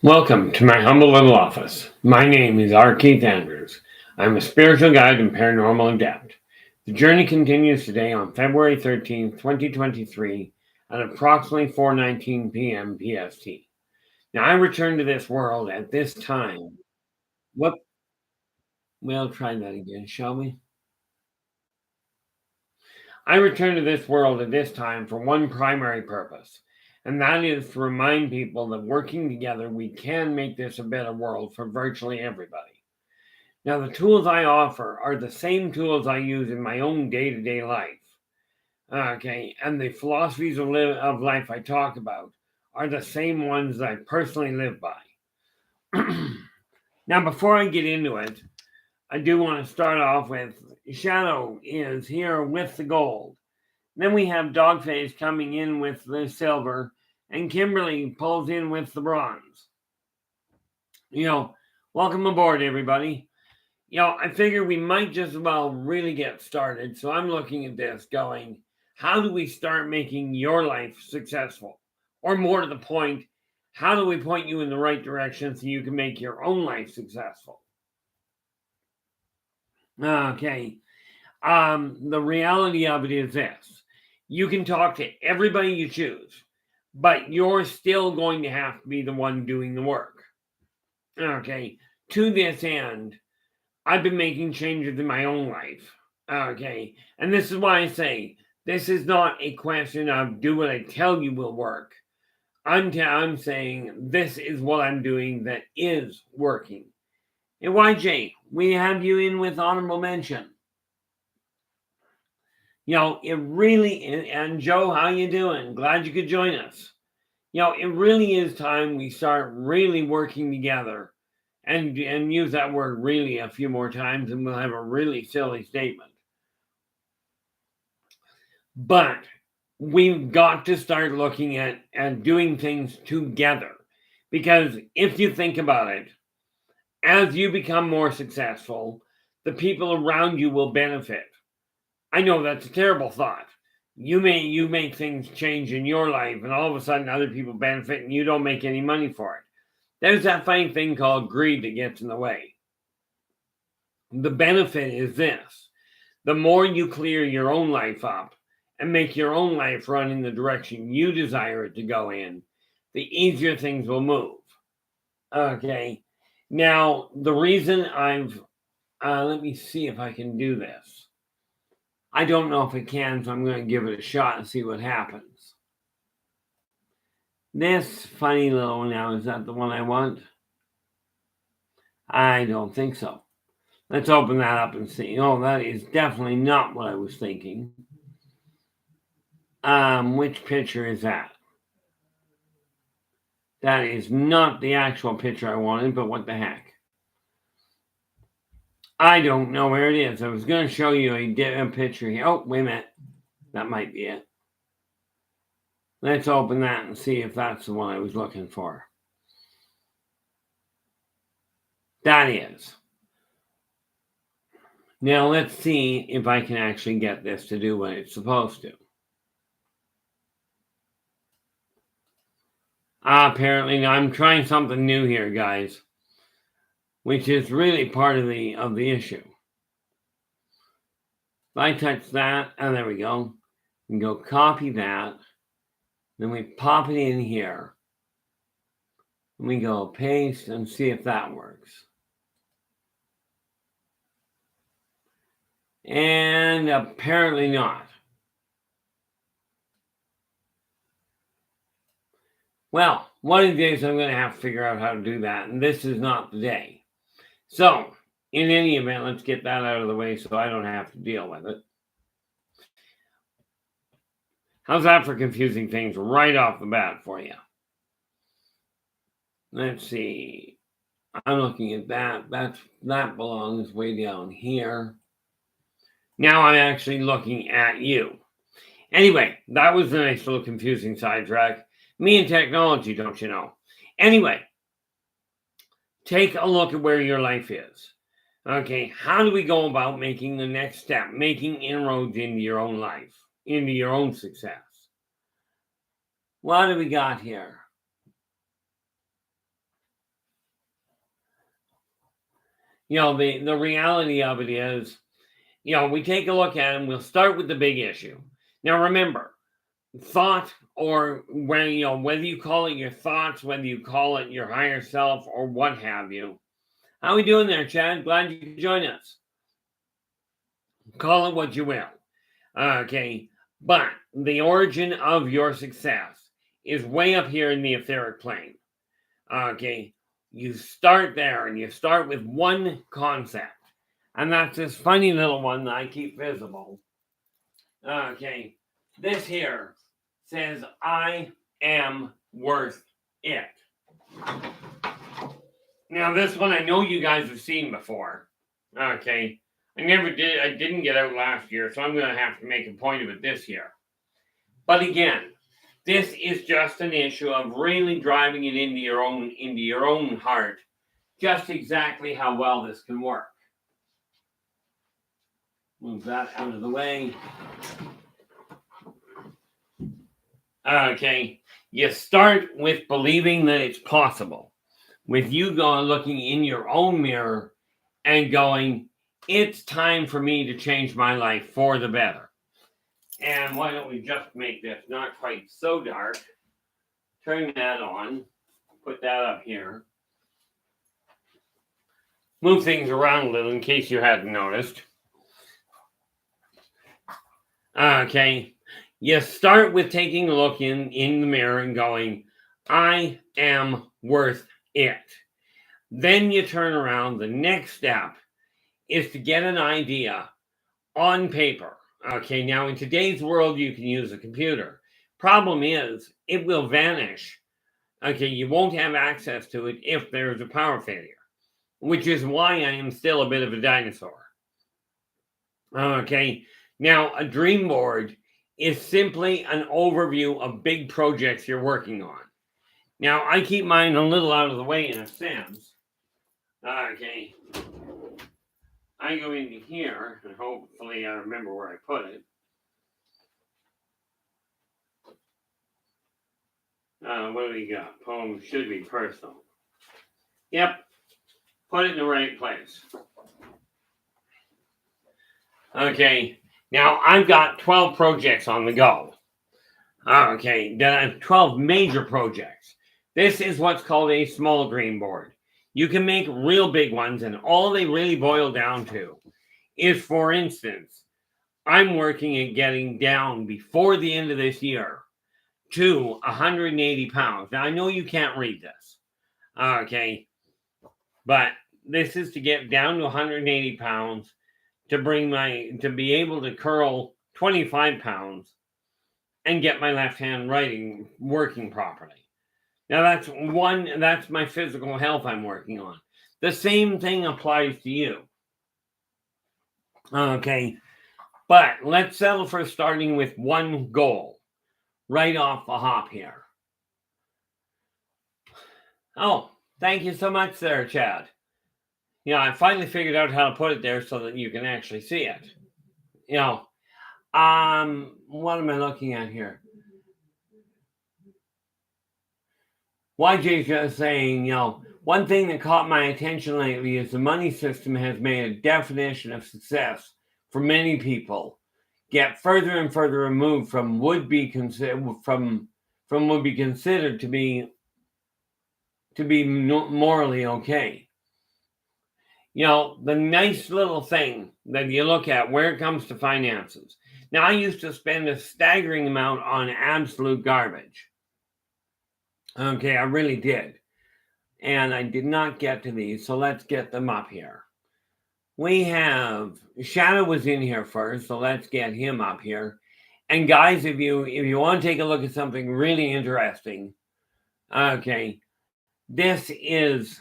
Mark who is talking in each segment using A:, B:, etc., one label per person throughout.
A: Welcome to my humble little office. My name is R. Keith Andrews. I'm a spiritual guide and paranormal adept. The journey continues today on February 13th, 2023 at approximately 4:19 p.m. PST. Now, I return to this world at this time. What? We'll try that again, shall we? I return to this world at this time for one primary purpose, and that is to remind people that working together, we can make this a better world for virtually everybody. Now, the tools I offer are the same tools I use in my own day to day life. Okay, and the philosophies of life I talk about are the same ones that I personally live by. Now, before I get into it, I do want to start off with Shadow is here with the gold. Then we have Dogface coming in with the silver, and Kimberly pulls in with the bronze. Welcome aboard, everybody. I figure we might just as well really get started. So I'm looking at this going, how do we start making your life successful? Or more to the point, how do we point you in the right direction so you can make your own life successful? Okay. The reality of it is this. You can talk to everybody you choose, but you're still going to have to be the one doing the work. Okay. To this end, I've been making changes in my own life. Okay. And this is why I say this is not a question of do what I tell you will work. I'm saying this is what I'm doing that is working. And YJ, we have you in with honorable mention. It really is, and Joe, how you doing? Glad you could join us. It really is time we start really working together and use that word really a few more times and we'll have a really silly statement. But we've got to start looking at doing things together. Because if you think about it, as you become more successful, the people around you will benefit. I know that's a terrible thought. You make things change in your life and all of a sudden other people benefit and you don't make any money for it. There's that funny thing called greed that gets in the way. The benefit is this. The more you clear your own life up and make your own life run in the direction you desire it to go in, the easier things will move. Okay. Now, the reason let me see if I can do this. I don't know if I can, so I'm going to give it a shot and see what happens. This funny little one now, is that the one I want? I don't think so. Let's open that up and see. Oh, that is definitely not what I was thinking. Which picture is that? That is not the actual picture I wanted, but what the heck? I don't know where it is. I was going to show you a picture here. Oh, wait a minute. That might be it. Let's open that and see if that's the one I was looking for. That is. Now let's see if I can actually get this to do what it's supposed to. Apparently, I'm trying something new here, guys, which is really part of the issue. If I touch that, and there we go. We can go copy that. Then we pop it in here. And we go paste and see if that works. And apparently not. Well, one of these days I'm going to have to figure out how to do that, and this is not the day. So, in any event, let's get that out of the way so I don't have to deal with it. How's that for confusing things right off the bat for you? Let's see. I'm looking at that. That belongs way down here. Now I'm actually looking at you. Anyway, that was a nice little confusing sidetrack. Me and technology, don't you know? Anyway, take a look at where your life is. Okay, how do we go about making the next step, making inroads into your own life, into your own success? What do we got here? The reality of it is, we take a look at it and we'll start with the big issue. Now remember, thought, or whether you call it your thoughts, whether you call it your higher self, or what have you. How we doing there, Chad? Glad you could join us. Call it what you will. Okay. But the origin of your success is way up here in the etheric plane. Okay. You start there and you start with one concept. And that's this funny little one that I keep visible. Okay. This here says, I am worth it. Now, this one I know you guys have seen before. Okay. I didn't get out last year, so I'm going to have to make a point of it this year. But again, this is just an issue of really driving it into your own heart, just exactly how well this can work. Move that out of the way. Okay, you start with believing that it's possible. With you looking in your own mirror and going, it's time for me to change my life for the better. And why don't we just make this not quite so dark? Turn that on. Put that up here. Move things around a little in case you hadn't noticed. Okay. You start with taking a look in the mirror and going, I am worth it. Then you turn around. The next step is to get an idea on paper. Okay, now in today's world, you can use a computer. Problem is, it will vanish. Okay, you won't have access to it if there's a power failure, which is why I am still a bit of a dinosaur. Okay, now a dream board is simply an overview of big projects you're working on. Now, I keep mine a little out of the way in a sense. Okay. I go into here, and hopefully I remember where I put it. What do we got? Poem should be personal. Yep. Put it in the right place. Okay. Now, I've got 12 projects on the go. Okay. 12 major projects. This is what's called a small dream board. You can make real big ones, and all they really boil down to is, for instance, I'm working at getting down before the end of this year to 180 pounds. Now, I know you can't read this, okay, but this is to get down to 180 pounds to be able to curl 25 pounds and get my left hand writing working properly. Now, that's my physical health I'm working on. The same thing applies to you. Okay, but let's settle for starting with one goal right off the hop here. Oh, thank you so much there, Chad. I finally figured out how to put it there so that you can actually see it. What am I looking at here? YJ's just saying, one thing that caught my attention lately is the money system has made a definition of success for many people get further and further removed from would be considered to be morally okay. The nice little thing that you look at where it comes to finances. Now, I used to spend a staggering amount on absolute garbage. Okay, I really did. And I did not get to these, so let's get them up here. We have, Shadow was in here first, so let's get him up here. And guys, if you want to take a look at something really interesting, okay, this is,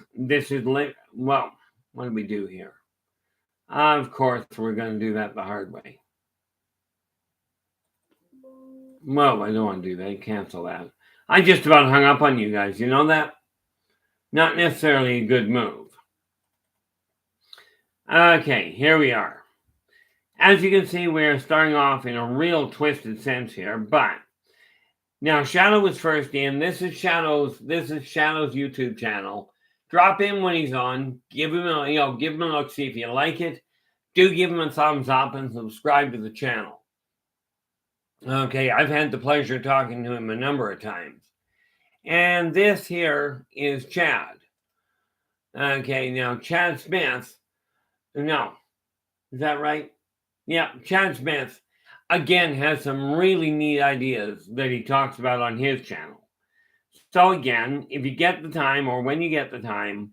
A: well, what do we do here? Of course, we're going to do that the hard way. Well, I don't want to do that. Cancel that. I just about hung up on you guys. You know that? Not necessarily a good move. Okay, here we are. As you can see, we're starting off in a real twisted sense here, but now Shadow was first in. This is Shadow's YouTube channel. Drop in when he's on. Give him a look. See if you like it. Do give him a thumbs up and subscribe to the channel. Okay, I've had the pleasure of talking to him a number of times. And this here is Chad. Okay, now Chad Smith. No, is that right? Yeah, Chad Smith, again, has some really neat ideas that he talks about on his channel. So again, if you get the time, or when you get the time,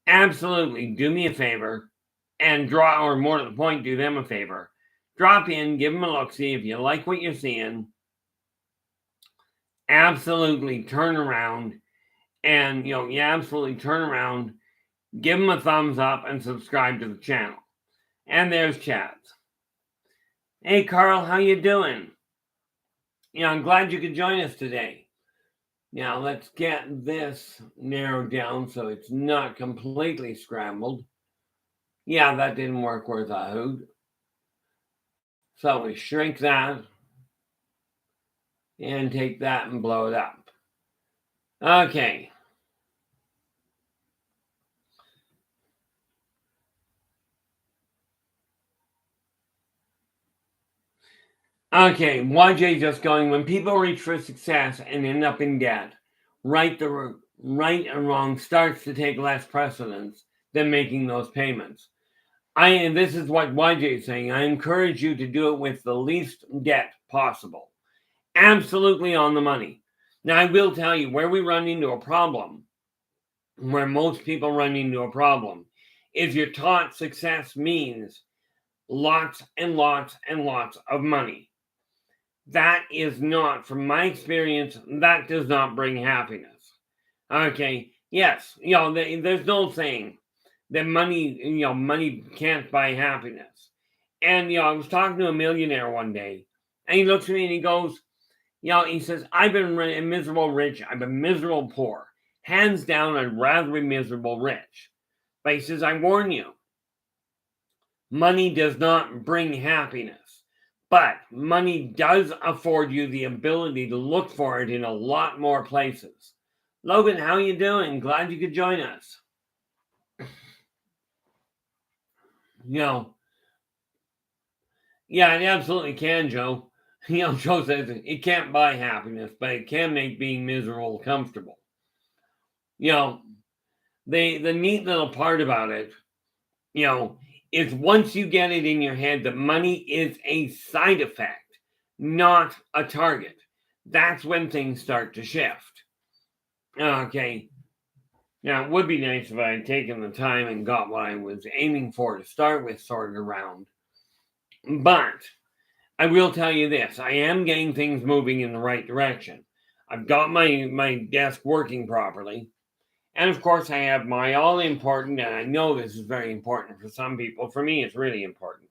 A: absolutely do me a favor and or more to the point, do them a favor. Drop in, give them a look, see if you like what you're seeing. Absolutely turn around and, you absolutely turn around, give them a thumbs up and subscribe to the channel. And there's Chad. Hey, Carl, how you doing? I'm glad you could join us today. Now, let's get this narrowed down so it's not completely scrambled. Yeah, that didn't work worth a hoot. So we shrink that and take that and blow it up. Okay. Okay, YJ just going, when people reach for success and end up in debt, right and wrong starts to take less precedence than making those payments. This is what YJ is saying. I encourage you to do it with the least debt possible. Absolutely on the money. Now, I will tell you where we run into a problem, where most people run into a problem, is you're taught success means lots and lots and lots of money. That is not, from my experience, that does not bring happiness. Okay, yes, there's no saying that money can't buy happiness. And, I was talking to a millionaire one day, and he looks at me and he goes, he says, I've been miserable rich, I've been miserable poor. Hands down, I'd rather be miserable rich. But he says, I warn you, money does not bring happiness. But money does afford you the ability to look for it in a lot more places. Logan, how you doing? Glad you could join us. Yeah, it absolutely can, Joe. Joe says it can't buy happiness, but it can make being miserable comfortable. The neat little part about it, is once you get it in your head that money is a side effect, not a target. That's when things start to shift. Okay. Now, it would be nice if I had taken the time and got what I was aiming for to start with sorted around. But I will tell you this. I am getting things moving in the right direction. I've got my desk working properly. And of course, I have my all important, and I know this is very important for some people. For me, it's really important.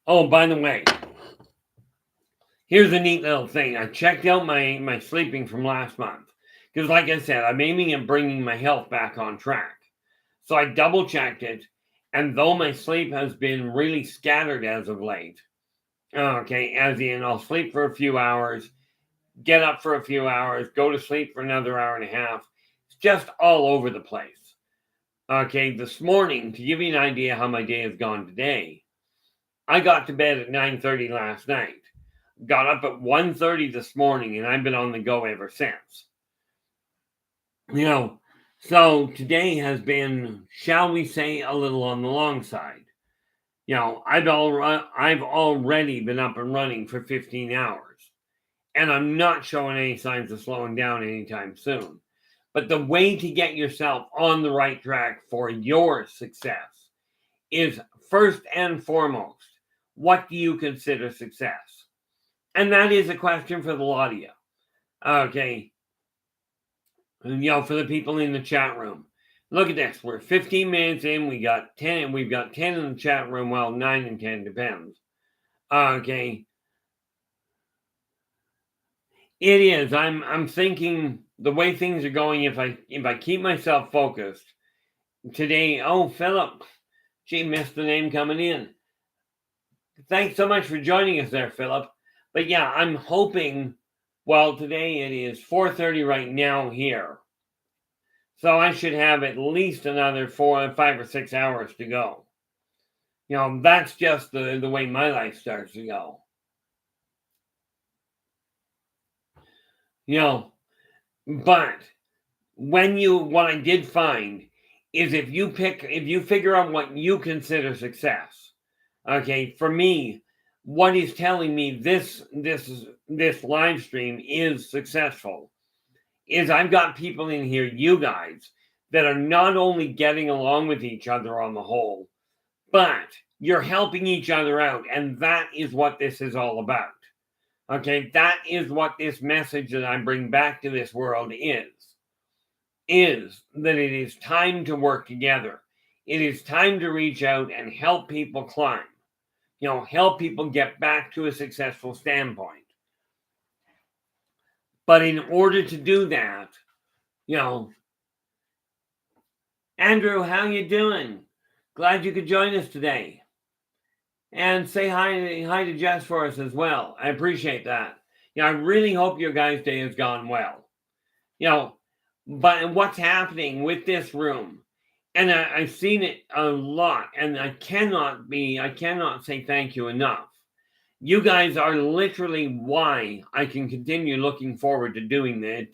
A: Oh, by the way, here's a neat little thing. I checked out my sleeping from last month. Because like I said, I'm aiming at bringing my health back on track. So I double checked it. And though my sleep has been really scattered as of late, okay, as in I'll sleep for a few hours, get up for a few hours, go to sleep for another hour and a half. It's just all over the place. Okay, this morning, to give you an idea how my day has gone today, I got to bed at 9:30 last night. Got up at 1:30 this morning, and I've been on the go ever since. So today has been, shall we say, a little on the long side. I've already been up and running for 15 hours. And I'm not showing any signs of slowing down anytime soon. But the way to get yourself on the right track for your success is first and foremost, what do you consider success? And that is a question for the lot of you. Okay. For the people in the chat room. Look at this. We're 15 minutes in. We've got 10 in the chat room. Well, 9 and 10 depends. Okay. It is. I'm thinking the way things are going, if I keep myself focused today. Oh, Philip. Gee, missed the name coming in. Thanks so much for joining us there, Philip. But yeah, I'm hoping Well, today it is 4:30 right now here. So I should have at least another 5 or 6 hours to go. That's just the way my life starts to go. But what I did find is if you figure out what you consider success, okay, for me, what is telling me this live stream is successful is I've got people in here, you guys, that are not only getting along with each other on the whole, but you're helping each other out. And that is what this is all about. Okay, that is what this message that I bring back to this world is that it is time to work together. It is time to reach out and help people climb. Help people get back to a successful standpoint. But in order to do that, Andrew, how you doing? Glad you could join us today. And say hi to Jess for us as well. I appreciate that. I really hope your guys' day has gone well. But what's happening with this room, and I've seen it a lot, and I cannot say thank you enough. You guys are literally why I can continue looking forward to doing the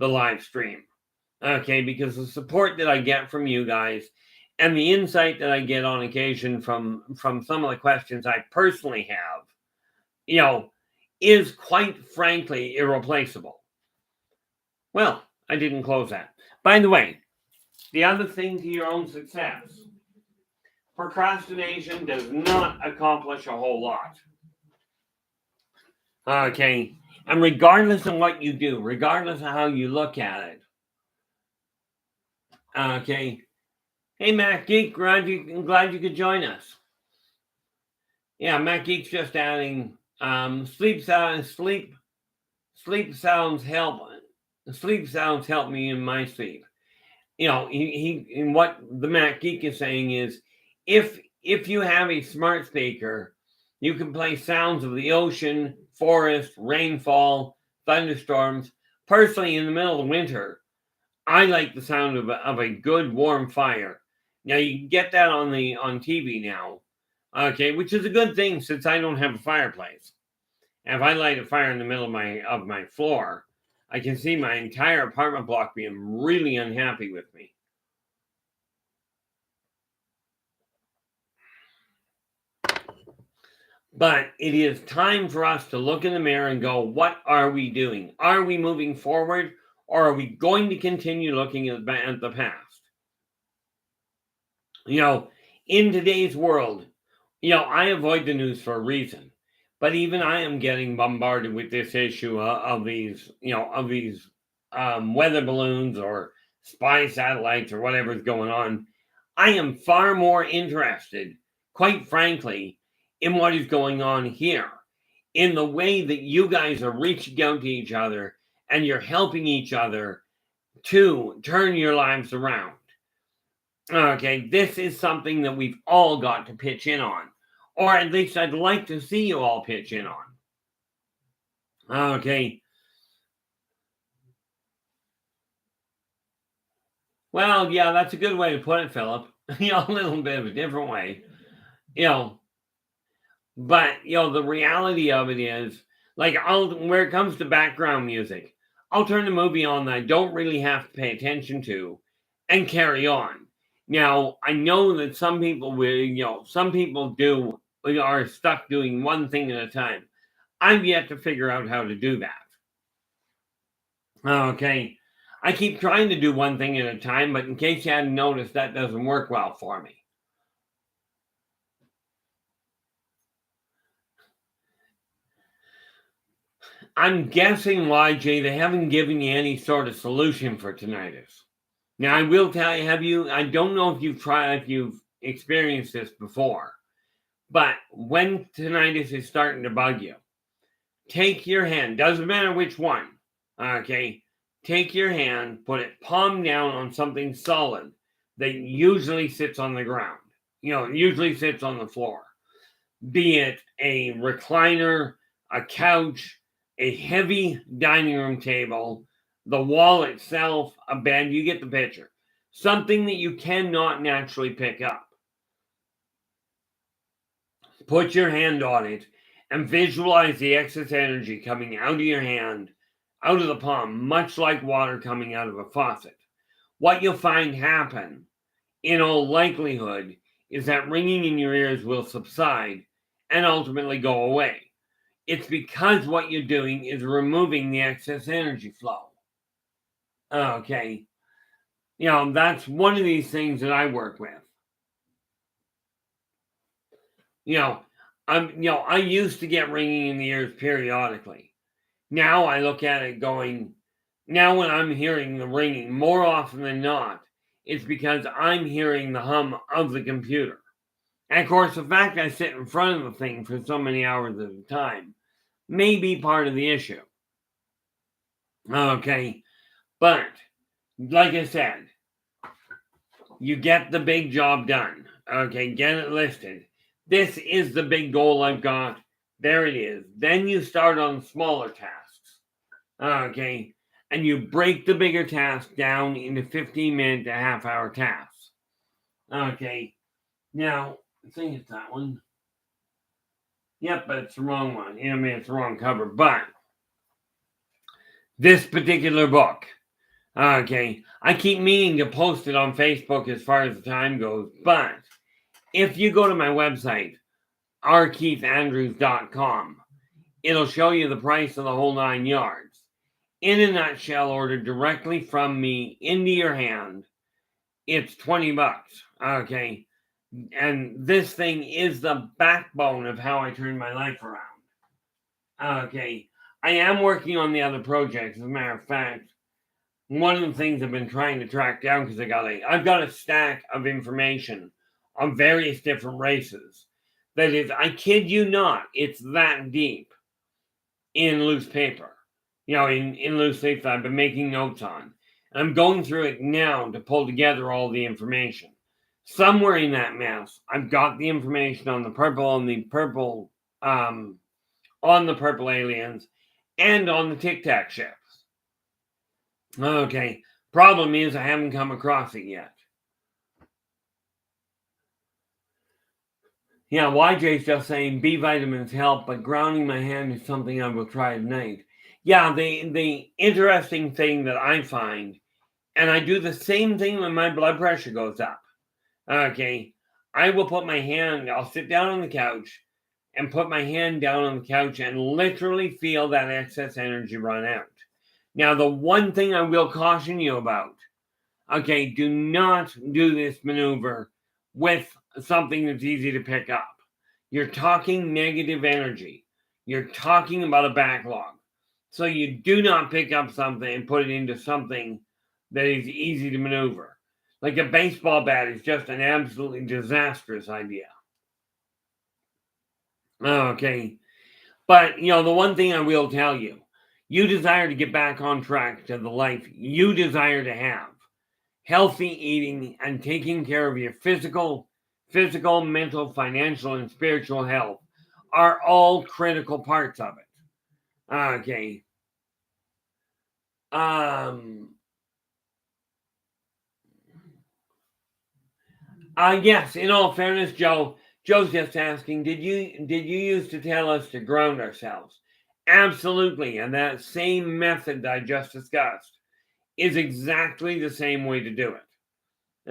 A: live stream. Okay, because the support that I get from you guys and the insight that I get on occasion from some of the questions I personally have, is quite frankly irreplaceable. Well, I didn't close that. By the way, the other thing to your own success, procrastination does not accomplish a whole lot. Okay, and regardless of what you do, regardless of how you look at it, okay. Hey, Matt Geek, glad you could join us. Yeah, Matt Geek's just adding sleep sounds help me in my sleep. What the Matt Geek is saying is if you have a smart speaker, you can play sounds of the ocean, forest, rainfall, thunderstorms. Personally, in the middle of winter, I like the sound of a good warm fire. Now you can get that on TV now, okay, which is a good thing since I don't have a fireplace. And if I light a fire in the middle of my floor, I can see my entire apartment block being really unhappy with me. But it is time for us to look in the mirror and go, what are we doing? Are we moving forward, or are we going to continue looking at the past? In today's world, I avoid the news for a reason. But even I am getting bombarded with this issue of these weather balloons or spy satellites or whatever's going on. I am far more interested, quite frankly, in what is going on here, in the way that you guys are reaching out to each other and you're helping each other to turn your lives around. Okay, this is something that we've all got to pitch in on. Or at least I'd like to see you all pitch in on. Okay. Well, yeah, that's a good way to put it, Philip. A little bit of a different way. But, the reality of it is, like, where it comes to background music, I'll turn the movie on that I don't really have to pay attention to and carry on. Now, I know that some people are stuck doing one thing at a time. I've yet to figure out how to do that. Okay. I keep trying to do one thing at a time, but in case you hadn't noticed, that doesn't work well for me. I'm guessing, YJ, they haven't given you any sort of solution for tinnitus. Now, I will tell you, I don't know if you've experienced this before, but when tinnitus is starting to bug you, take your hand, doesn't matter which one, okay? Take your hand, put it palm down on something solid that usually sits on the ground, usually sits on the floor, be it a recliner, a couch, a heavy dining room table, the wall itself, a bed, you get the picture. Something that you cannot naturally pick up. Put your hand on it and visualize the excess energy coming out of your hand, out of the palm, much like water coming out of a faucet. What you'll find happen, in all likelihood, is that ringing in your ears will subside and ultimately go away. It's because what you're doing is removing the excess energy flow. Okay. That's one of these things that I work with. I used to get ringing in the ears periodically. Now I look at it going, now when I'm hearing the ringing, more often than not, it's because I'm hearing the hum of the computer. And of course, the fact I sit in front of the thing for so many hours at a time may be part of the issue. Okay. But, like I said, you get the big job done. Okay, get it listed. This is the big goal I've got. There it is. Then you start on smaller tasks. Okay, and you break the bigger task down into 15-minute to half-hour tasks. Okay, now, I think it's that one. Yep, but it's the wrong one. It's the wrong cover. But this particular book, okay, I keep meaning to post it on Facebook as far as the time goes, but if you go to my website, rkeithandrews.com, it'll show you the price of the whole 9 yards. In a nutshell, ordered directly from me into your hand, it's $20. Okay. And this thing is the backbone of how I turn my life around. Okay. I am working on the other projects. As a matter of fact, one of the things I've been trying to track down, because I've got a stack of information on various different races. That is, I kid you not, it's that deep in loose paper. In loose leaf that I've been making notes on. And I'm going through it now to pull together all the information. Somewhere in that mess, I've got the information on the purple aliens and on the Tic Tac ships. Okay. Problem is I haven't come across it yet. Yeah, YJ's just saying B vitamins help, but grounding my hand is something I will try at night. Yeah, the interesting thing that I find, and I do the same thing when my blood pressure goes up. Okay, I will I'll sit down on the couch and put my hand down on the couch and literally feel that excess energy run out. Now, the one thing I will caution you about, okay, do not do this maneuver with something that's easy to pick up. You're talking negative energy. You're talking about a backlog. So you do not pick up something and put it into something that is easy to maneuver. Like a baseball bat is just an absolutely disastrous idea. Okay. But, the one thing I will tell you, you desire to get back on track to the life you desire to have. Healthy eating and taking care of your physical, mental, financial, and spiritual health are all critical parts of it. Okay. Yes, in all fairness, Joe's just asking, did you used to tell us to ground ourselves? Absolutely, and that same method that I just discussed is exactly the same way to do it.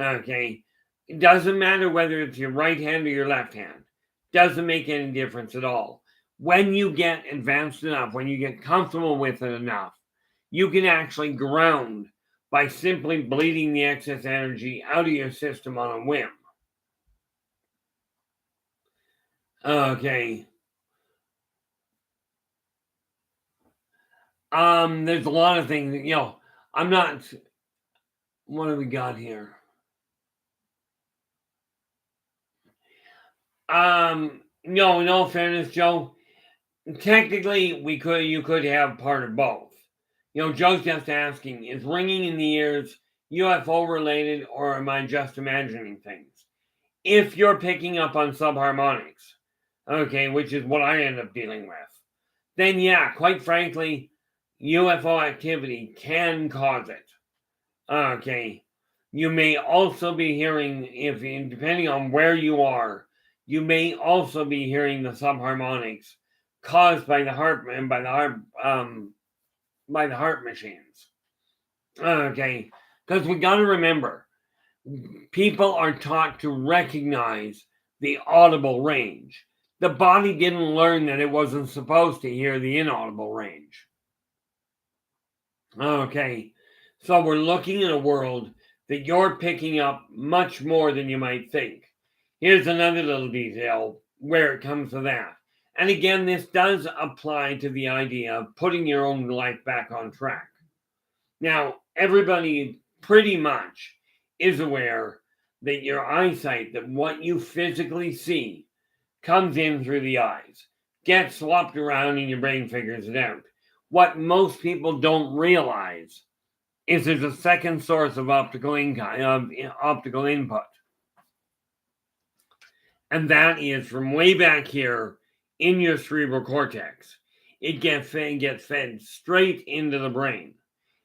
A: Okay. It doesn't matter whether it's your right hand or your left hand. Doesn't make any difference at all. When you get advanced enough, when you get comfortable with it enough, you can actually ground by simply bleeding the excess energy out of your system on a whim. Okay. There's a lot of things, I'm not, what do we got here? No, in all fairness, Joe, technically you could have part of both. Joe's just asking, is ringing in the ears UFO related, or am I just imagining things? If you're picking up on subharmonics, okay, which is what I end up dealing with, then yeah, quite frankly, UFO activity can cause it. Okay. You may also be hearing, if depending on where you are, you may also be hearing the subharmonics caused by the heart and by the heart machines. Okay, because we got to remember, people are taught to recognize the audible range. The body didn't learn that it wasn't supposed to hear the inaudible range. Okay, so we're looking at a world that you're picking up much more than you might think. Here's another little detail where it comes to that. And again, this does apply to the idea of putting your own life back on track. Now, everybody pretty much is aware that your eyesight, that what you physically see, comes in through the eyes, gets swapped around, and your brain figures it out. What most people don't realize is there's a second source of optical input. And that is from way back here in your cerebral cortex. It gets fed straight into the brain.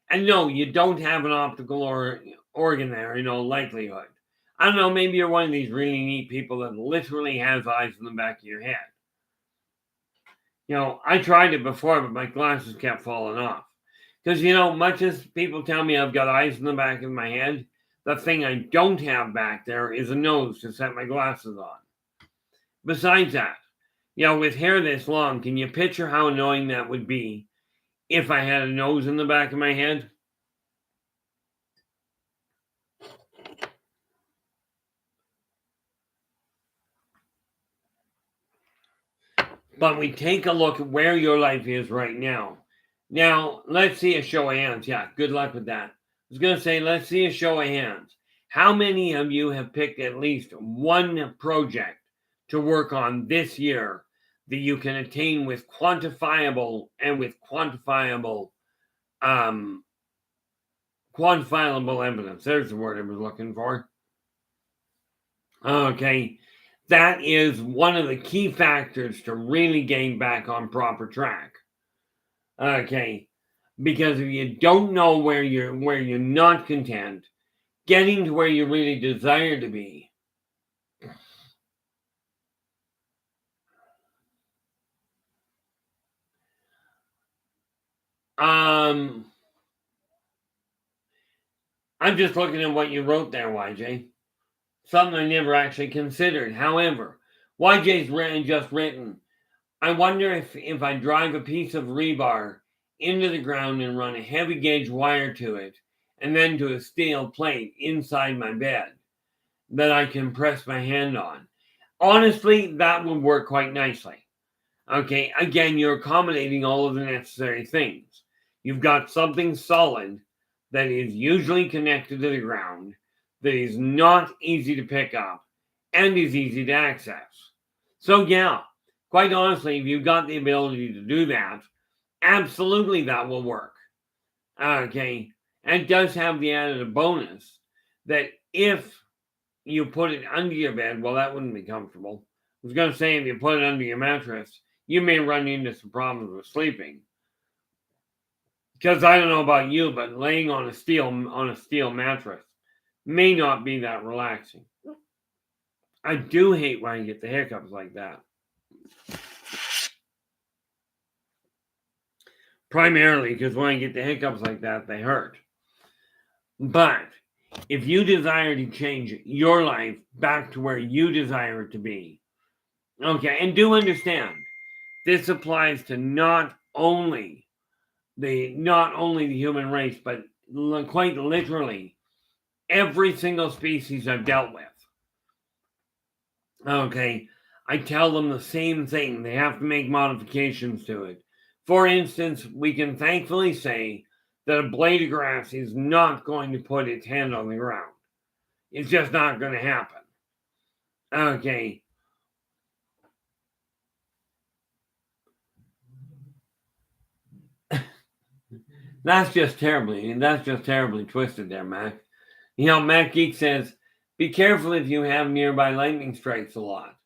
A: And no, you don't have an optical organ there in all likelihood. I don't know, maybe you're one of these really neat people that literally has eyes in the back of your head. I tried it before, but my glasses kept falling off. Because, much as people tell me I've got eyes in the back of my head, the thing I don't have back there is a nose to set my glasses on. Besides that, with hair this long, can you picture how annoying that would be if I had a nose in the back of my head? But we take a look at where your life is right now. Now, let's see a show of hands. Yeah, good luck with that. I was going to say, let's see a show of hands. How many of you have picked at least one project to work on this year that you can attain with quantifiable evidence? There's the word I was looking for. Okay. That is one of the key factors to really getting back on proper track. Okay, because if you don't know where you're not content, getting to where you really desire to be. I'm just looking at what you wrote there, YJ. Something I never actually considered. However, YJ's just written, I wonder if I drive a piece of rebar into the ground and run a heavy gauge wire to it, and then to a steel plate inside my bed that I can press my hand on. Honestly, that would work quite nicely. Okay, again, you're accommodating all of the necessary things. You've got something solid that is usually connected to the ground, that is not easy to pick up, and is easy to access. So yeah, quite honestly, if you've got the ability to do that, absolutely that will work. Okay, and it does have the added bonus that if you put it under your bed, well, that wouldn't be comfortable. I was going to say, if you put it under your mattress, you may run into some problems with sleeping. Because I don't know about you, but laying on a steel mattress may not be that relaxing. I do hate when I get the hiccups like that. Primarily because when I get the hiccups like that, they hurt. But if you desire to change your life back to where you desire it to be, okay, and do understand, this applies to not only the human race, but quite literally every single species I've dealt with. Okay, I tell them the same thing. They have to make modifications to it. For instance, we can thankfully say that a blade of grass is not going to put its hand on the ground. It's just not going to happen. Okay. That's just terribly twisted there, Mac. Mac Geek says, be careful if you have nearby lightning strikes a lot.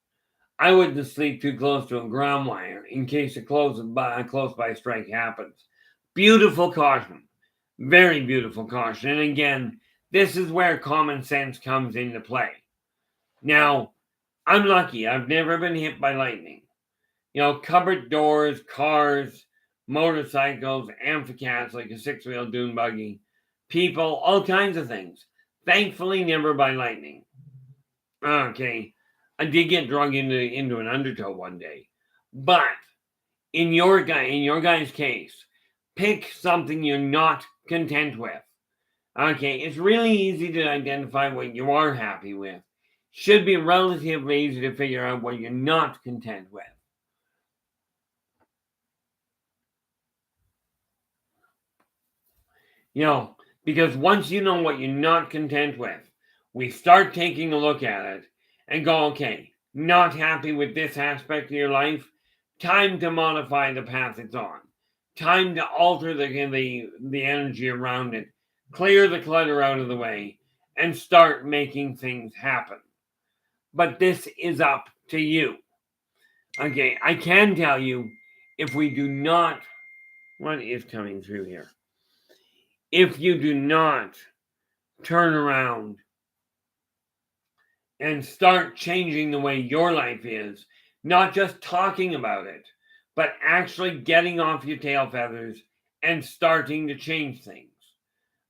A: I wouldn't sleep too close to a ground wire in case a close by strike happens. Beautiful caution. Very beautiful caution. And again, this is where common sense comes into play. Now, I'm lucky. I've never been hit by lightning. Cupboard doors, cars, motorcycles, amphicats like a six-wheel dune buggy, people, all kinds of things. Thankfully, never by lightning. Okay, I did get drug into an undertow one day, but in your guy's case, pick something you're not content with. Okay, it's really easy to identify what you are happy with. Should be relatively easy to figure out what you're not content with. Because once you know what you're not content with, we start taking a look at it and go, okay, not happy with this aspect of your life, time to modify the path it's on. Time to alter the energy around it, clear the clutter out of the way, and start making things happen. But this is up to you. Okay, I can tell you, if we do not, what is coming through here? If you do not turn around and start changing the way your life is, not just talking about it, but actually getting off your tail feathers and starting to change things.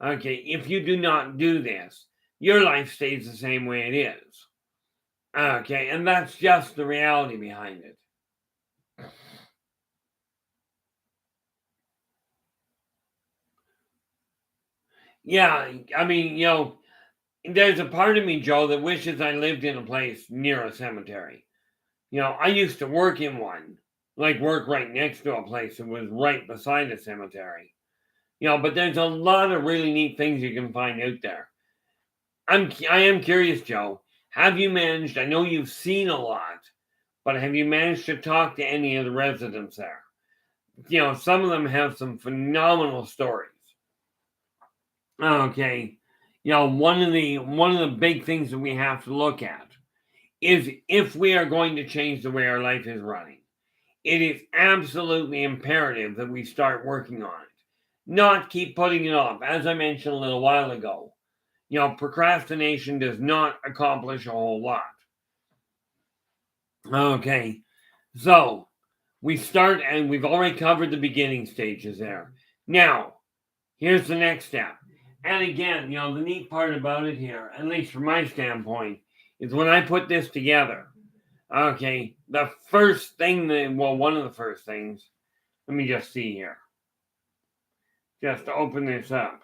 A: Okay, if you do not do this, your life stays the same way it is. Okay, and that's just the reality behind it. Yeah, I mean, there's a part of me, Joe, that wishes I lived in a place near a cemetery. I used to work in one, like work right next to a place that was right beside a cemetery. But there's a lot of really neat things you can find out there. I am curious, Joe. Have you managed? I know you've seen a lot, but have you managed to talk to any of the residents there? Some of them have some phenomenal stories. Okay, one of the big things that we have to look at is if we are going to change the way our life is running, it is absolutely imperative that we start working on it, not keep putting it off. As I mentioned a little while ago, procrastination does not accomplish a whole lot. Okay, so we start, and we've already covered the beginning stages there. Now, here's the next step. And again, the neat part about it here, at least from my standpoint, is when I put this together, okay, the first thing one of the first things, let me just see here. Just to open this up.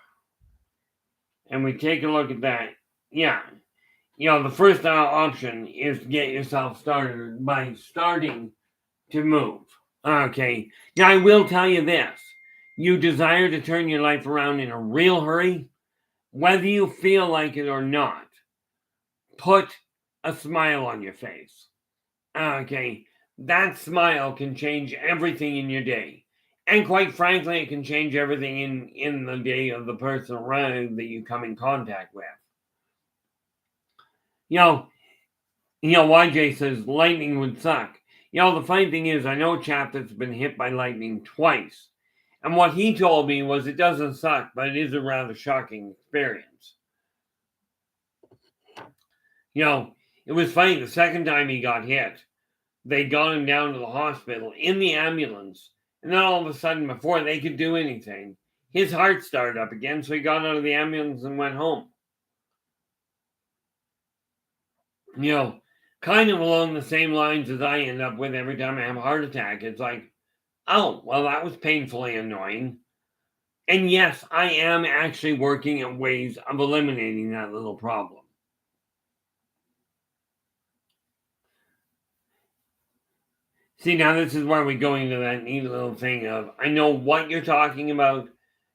A: And we take a look at that. Yeah. The first option is to get yourself started by starting to move. Okay. Now, I will tell you this. You desire to turn your life around in a real hurry, whether you feel like it or not, put a smile on your face. Okay. That smile can change everything in your day. And quite frankly, it can change everything in the day of the person around that you come in contact with. YJ says lightning would suck. The funny thing is, I know a chap that's been hit by lightning twice. And what he told me was it doesn't suck, but it is a rather shocking experience. It was funny. The second time he got hit, they got him down to the hospital in the ambulance. And then all of a sudden, before they could do anything, his heart started up again. So he got out of the ambulance and went home. Kind of along the same lines as I end up with every time I have a heart attack. It's like, oh, well, that was painfully annoying. And yes, I am actually working at ways of eliminating that little problem. See, now this is where we go into that neat little thing of, I know what you're talking about.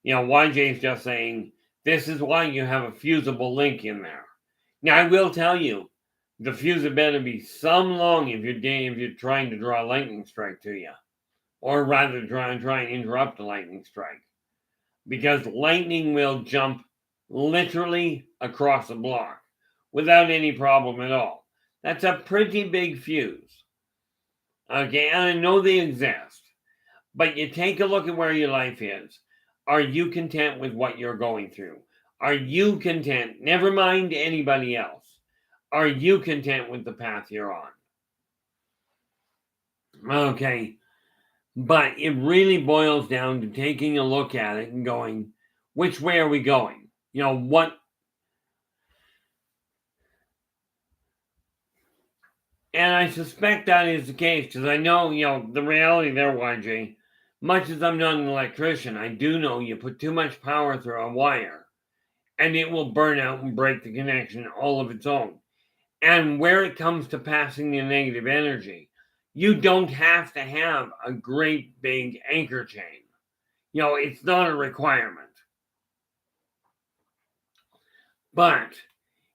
A: YJ's just saying, this is why you have a fusible link in there. Now, I will tell you, the fuse had better be some long if you're trying to draw a lightning strike to you. Or rather, try and interrupt a lightning strike. Because lightning will jump literally across a block without any problem at all. That's a pretty big fuse. Okay, and I know they exist, but you take a look at where your life is. Are you content with what you're going through? Are you content? Never mind anybody else. Are you content with the path you're on? Okay, but it really boils down to taking a look at it and going, which way are we going? What? And I suspect that is the case because I know, the reality there, YJ. Much as I'm not an electrician, I do know you put too much power through a wire and it will burn out and break the connection all of its own. And where it comes to passing the negative energy, you don't have to have a great big anchor chain. It's not a requirement. But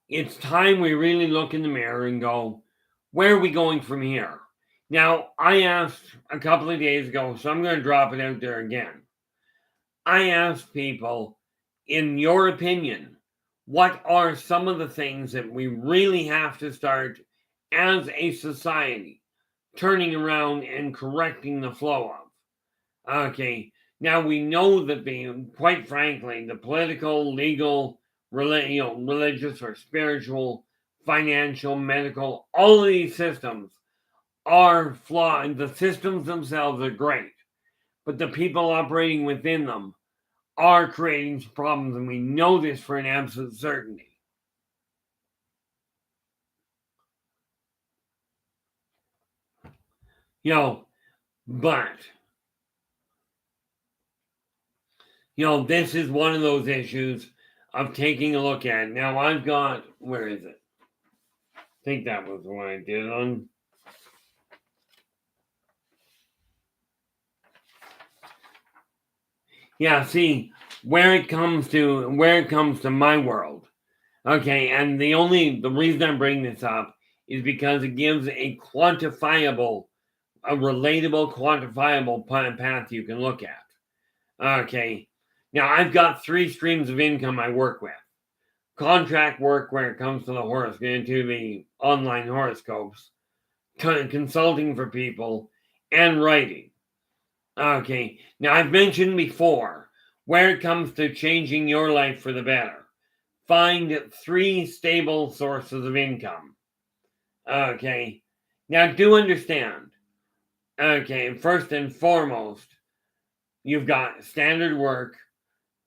A: it's time we really look in the mirror and go, where are we going from here? Now, I asked a couple of days ago, so I'm going to drop it out there again. I asked people, in your opinion, what are some of the things that we really have to start as a society turning around and correcting the flow of? Okay, now we know that quite frankly, the political, legal, religious or spiritual, financial, medical, all of these systems are flawed. The systems themselves are great, but the people operating within them are creating problems, and we know this for an absolute certainty. But this is one of those issues of taking a look at. Now I've got, where is it? I think that was the one I did on. Yeah, see, where it comes to my world. Okay, and the reason I'm bringing this up is because it gives a relatable, quantifiable path you can look at. Okay, now I've got 3 streams of income I work with. Contract work where it comes to the online horoscopes, consulting for people, and writing. Okay, now I've mentioned before, where it comes to changing your life for the better, find 3 stable sources of income. Okay, now do understand. Okay, first and foremost, you've got standard work.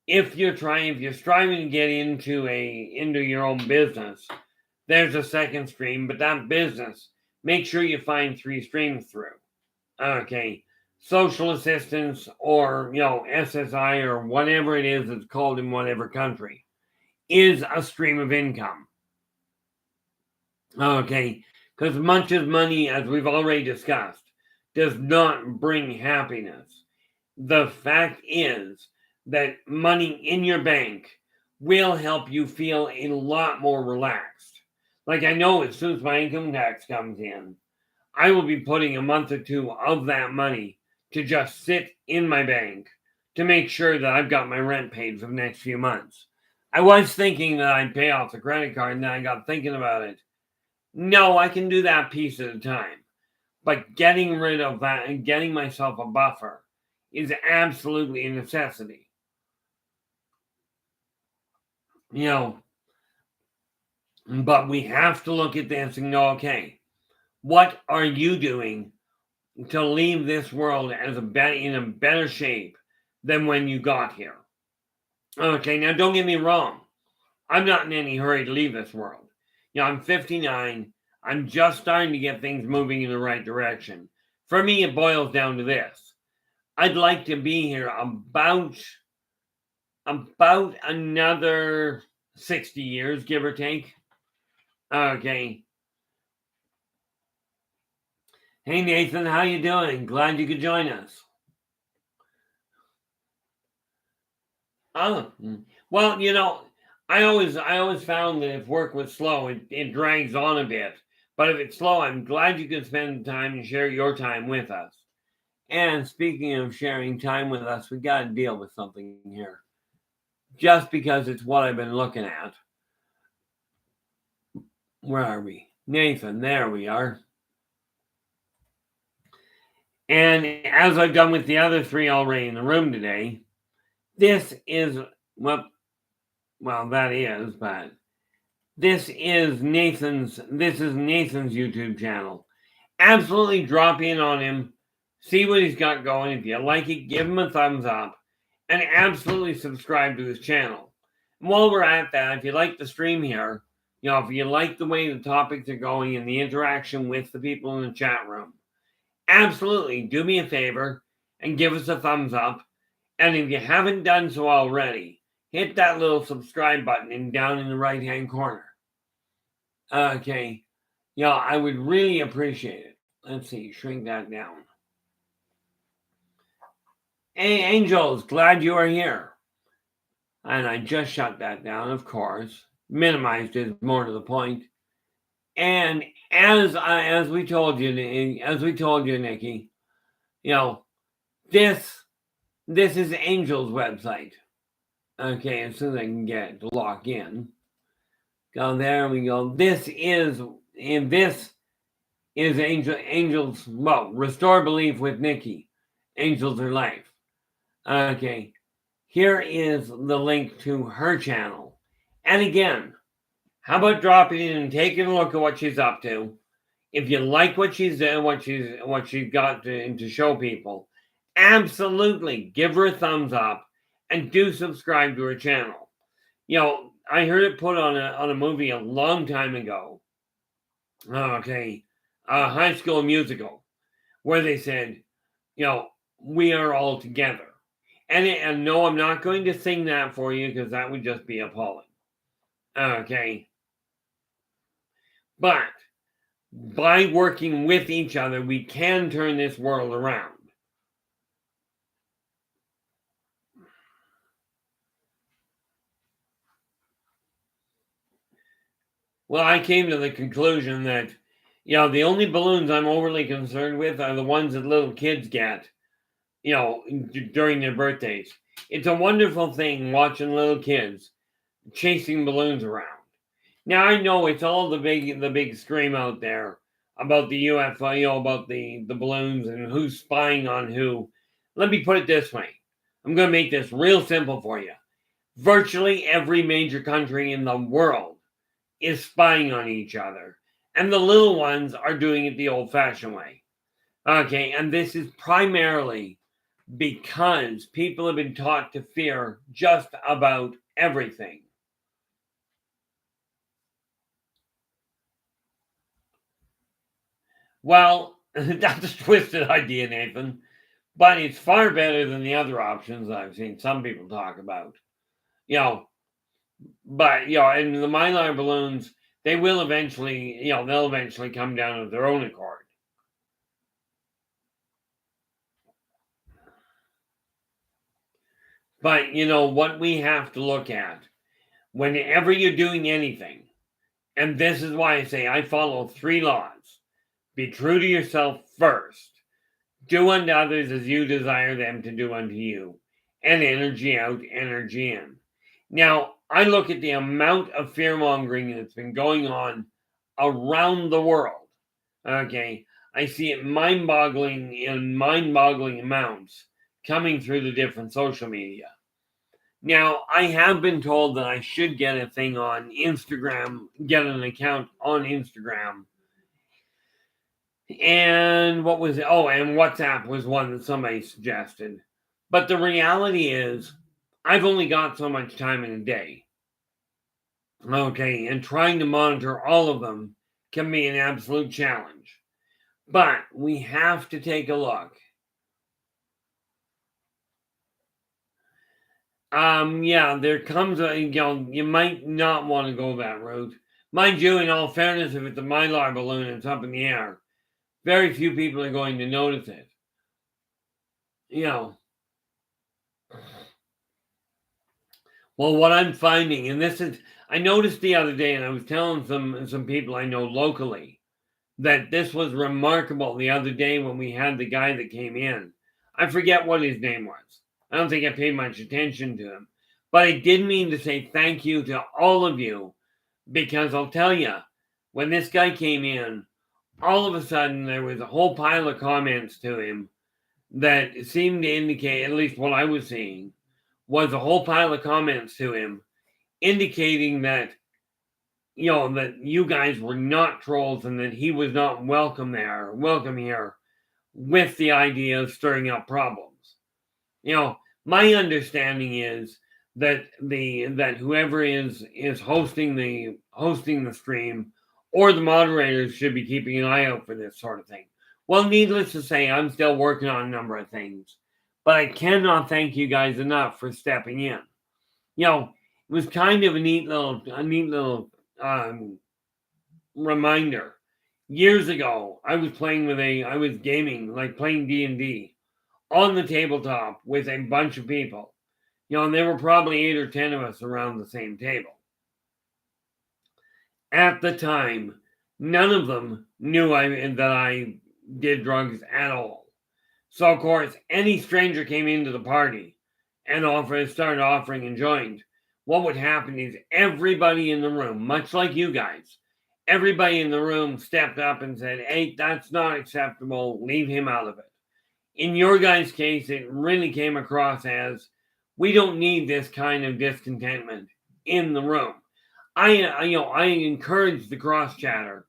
A: If you're striving to get into your own business, there's a second stream, but that business, make sure you find 3 streams through. Okay, social assistance or SSI or whatever it is it's called in whatever country is a stream of income. Okay, because much as money, as we've already discussed, does not bring happiness. The fact is that money in your bank will help you feel a lot more relaxed. Like I know as soon as my income tax comes in, I will be putting a month or 2 of that money to just sit in my bank to make sure that I've got my rent paid for the next few months. I was thinking that I'd pay off the credit card, and then I got thinking about it. No, I can do that piece at a time. But getting rid of that and getting myself a buffer is absolutely a necessity. But we have to look at this and go, okay, what are you doing to leave this world in a better shape than when you got here? Okay, now don't get me wrong. I'm not in any hurry to leave this world. I'm 59. I'm just starting to get things moving in the right direction. For me, it boils down to this. I'd like to be here about another 60 years, give or take. Okay. Hey, Nathan, how you doing? Glad you could join us. Oh, well, I always found that if work was slow, it drags on a bit. But if it's slow, I'm glad you could spend the time and share your time with us. And speaking of sharing time with us, we got to deal with something here. Just because it's what I've been looking at. Where are we? Nathan, there we are. And as I've done with the other three already in the room today, this is well, that is, but this is Nathan's YouTube channel. Absolutely drop in on him, see what he's got going. If you like it, give him a thumbs up, and absolutely subscribe to his channel. And while we're at that, if you like the stream here, if you like the way the topics are going and the interaction with the people in the chat room, absolutely do me a favor and give us a thumbs up. And if you haven't done so already, hit that little subscribe button down in the right-hand corner. Okay. I would really appreciate it. Let's see, shrink that down. Hey, Angels, glad you are here. And I just shut that down, of course. Minimized it, more to the point. And as we told you, Nikki, this is Angel's website. Okay, as soon as I can get it to lock in. Go there we go. This is Angel's, Restore Belief with Nikki. Angels are Life. Okay. Here is the link to her channel. And again, how about dropping in and taking a look at what she's up to? If you like what she's doing, what she's got to show people, absolutely give her a thumbs up and do subscribe to her channel. I heard it put on a movie a long time ago. Okay, a High School Musical, where they said, we are all together. And no, I'm not going to sing that for you because that would just be appalling. Okay. But by working with each other, we can turn this world around. Well, I came to the conclusion that, the only balloons I'm overly concerned with are the ones that little kids get, during their birthdays. It's a wonderful thing watching little kids chasing balloons around. Now, I know it's all the big scream out there about the UFO, about the balloons and who's spying on who. Let me put it this way. I'm going to make this real simple for you. Virtually every major country in the world is spying on each other. And the little ones are doing it the old-fashioned way. Okay, and this is primarily because people have been taught to fear just about everything. Well, that's a twisted idea, Nathan, but it's far better than the other options I've seen some people talk about. But and the mylar balloons, they will eventually, they'll eventually come down of their own accord. But what we have to look at whenever you're doing anything, and this is why I say I follow 3 laws. Be true to yourself first. Do unto others as you desire them to do unto you. And energy out, energy in. Now, I look at the amount of fear-mongering that's been going on around the world. Okay? I see it mind-boggling amounts coming through the different social media. Now, I have been told that I should get a thing on Instagram, get an account on Instagram. And what was it? Oh, and WhatsApp was one that somebody suggested. But the reality is, I've only got so much time in a day. Okay, and trying to monitor all of them can be an absolute challenge. But we have to take a look. There comes a, you might not want to go that route. Mind you, in all fairness, if it's a mylar balloon and it's up in the air, very few people are going to notice it. Well, what I'm finding, and this is, I noticed the other day, and I was telling some people I know locally, that this was remarkable the other day when we had the guy that came in. I forget what his name was. I don't think I paid much attention to him. But I did mean to say thank you to all of you, because I'll tell you, when this guy came in, all of a sudden there was a whole pile of comments to him that seemed to indicate, at least what I was seeing, was a whole pile of comments to him indicating that, that you guys were not trolls and that he was not welcome here with the idea of stirring up problems. My understanding is that whoever is hosting the stream or the moderators should be keeping an eye out for this sort of thing. Well, needless to say, I'm still working on a number of things, but I cannot thank you guys enough for stepping in. It was kind of a neat little reminder. Years ago, I was gaming, like playing D&D on the tabletop with a bunch of people. And there were probably 8 or 10 of us around the same table. At the time, none of them knew that I did drugs at all. So, of course, any stranger came into the party and started offering and joined. What would happen is everybody in the room, much like you guys, everybody in the room stepped up and said, "Hey, that's not acceptable. Leave him out of it." In your guys' case, it really came across as, we don't need this kind of discontentment in the room. I encourage the cross chatter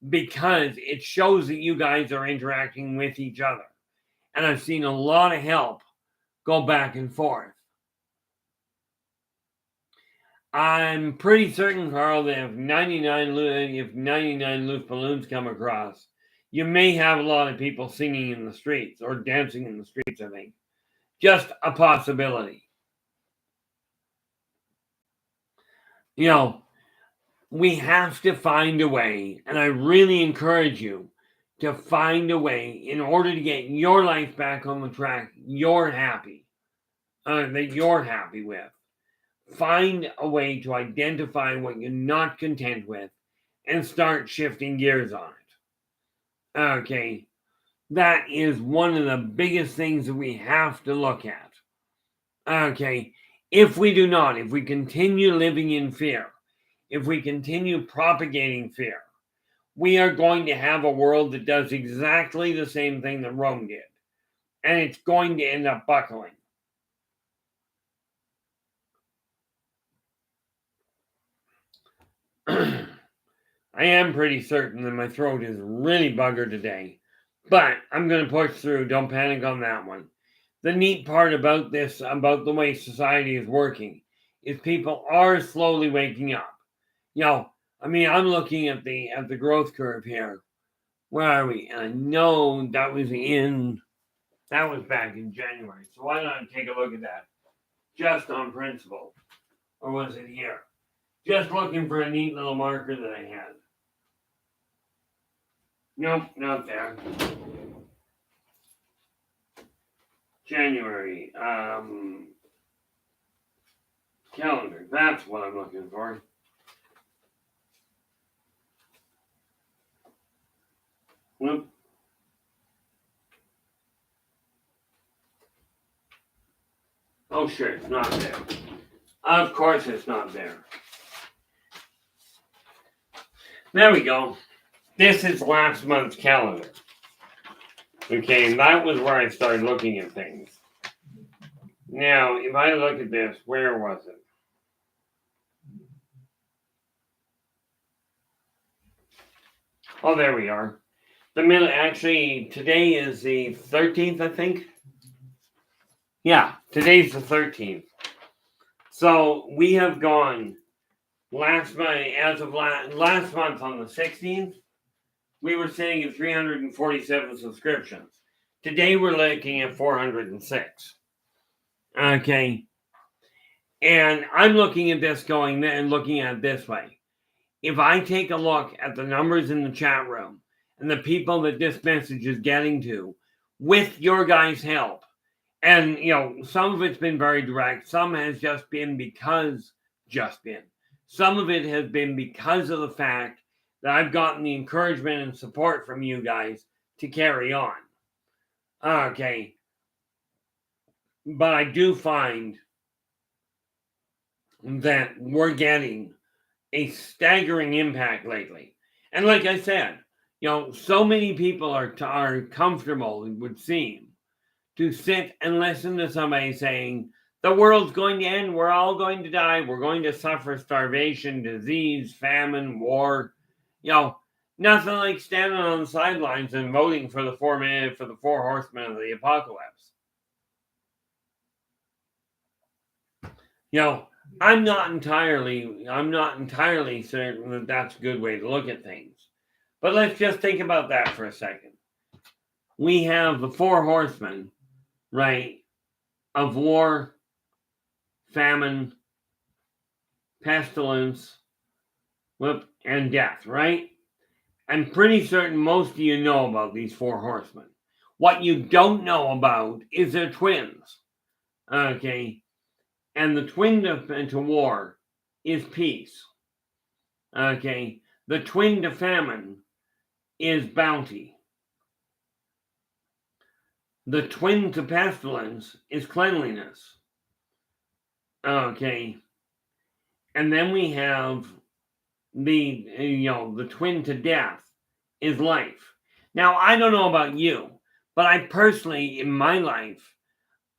A: because it shows that you guys are interacting with each other. And I've seen a lot of help go back and forth. I'm pretty certain, Carl, that if 99 loose balloons come across, you may have a lot of people singing in the streets or dancing in the streets, I think. Just a possibility. We have to find a way, and I really encourage you to find a way in order to get your life back on the track that you're happy with. Find a way to identify what you're not content with and start shifting gears on it. Okay, that is one of the biggest things that we have to look at. Okay, if we continue living in fear, if we continue propagating fear, we are going to have a world that does exactly the same thing that Rome did. And it's going to end up buckling. I am pretty certain that my throat is really buggered today. But I'm going to push through. Don't panic on that one. The neat part about this, about the way society is working, is people are slowly waking up. I'm looking at the growth curve here. Where are we? And I know that was back in January. So why not take a look at that? Just on principle. Or was it here? Just looking for a neat little marker that I had. Nope, not there. January. Calendar. That's what I'm looking for. Whoop. Oh, sure, it's not there. Of course it's not there. There we go. This is last month's calendar. Okay, and that was where I started looking at things. Now, if I look at this, where was it? Oh, there we are. Today is the 13th, I think. Yeah, today's the 13th. So we have gone last month on the 16th, we were sitting at 347 subscriptions. Today we're looking at 406. Okay. And I'm looking at this looking at it this way. If I take a look at the numbers in the chat room and the people that this message is getting to, with your guys' help, and some of it's been very direct, some has just been some of it has been because of the fact that I've gotten the encouragement and support from you guys to carry on. Okay. But I do find that we're getting a staggering impact lately. And like I said, so many people are comfortable, it would seem, to sit and listen to somebody saying, the world's going to end, we're all going to die, we're going to suffer starvation, disease, famine, war. Nothing like standing on the sidelines and voting for the four horsemen of the apocalypse. I'm not entirely certain that that's a good way to look at things. But let's just think about that for a second. We have the four horsemen, right, of war, famine, pestilence, and death, right? I'm pretty certain most of you know about these four horsemen. What you don't know about is their twins, okay? And the twin to war is peace, okay? The twin to famine is bounty. The twin to pestilence is cleanliness, okay? And then we have the twin to death is life. Now, I don't know about you, but I personally, in my life,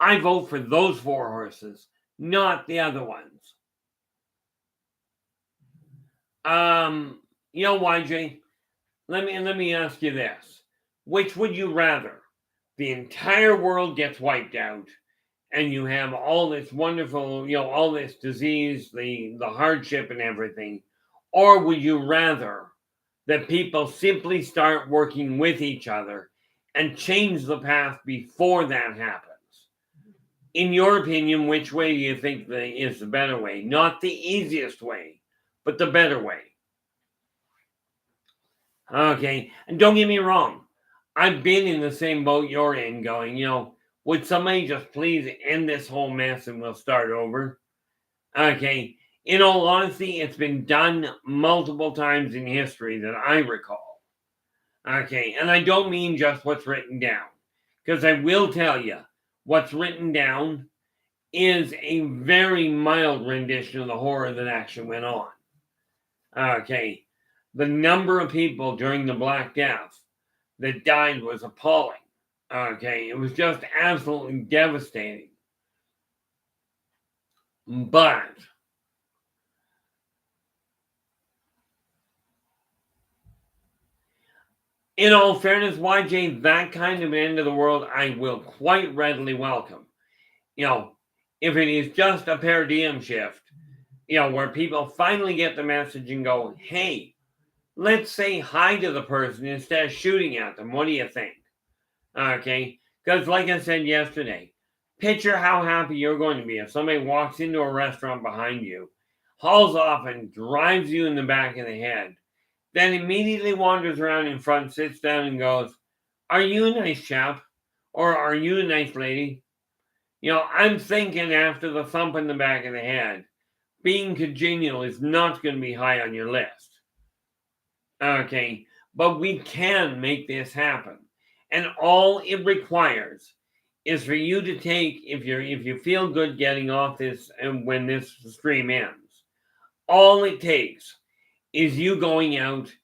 A: I vote for those four horses, not the other ones. YJ, let me ask you this. Which would you rather? The entire world gets wiped out and you have all this wonderful, all this disease, the hardship and everything, or would you rather that people simply start working with each other and change the path before that happens? In your opinion, which way do you think is the better way? Not the easiest way, but the better way. Okay, and don't get me wrong. I've been in the same boat you're in going, would somebody just please end this whole mess and we'll start over? Okay, in all honesty, it's been done multiple times in history that I recall. Okay, and I don't mean just what's written down, because I will tell you, what's written down is a very mild rendition of the horror that actually went on. Okay, the number of people during the Black Death that died was appalling. Okay, it was just absolutely devastating. But in all fairness, YJ, that kind of end of the world I will quite readily welcome. If it is just a paradigm shift, where people finally get the message and go, hey, let's say hi to the person instead of shooting at them. What do you think? Okay, because like I said yesterday, picture how happy you're going to be if somebody walks into a restaurant behind you, hauls off and drives you in the back of the head, then immediately wanders around in front, sits down and goes, are you a nice chap? Or are you a nice lady? I'm thinking after the thump in the back of the head, being congenial is not going to be high on your list. Okay, but we can make this happen. And all it requires is for you to take, if you feel good getting off this and when this stream ends, all it takes is you going out,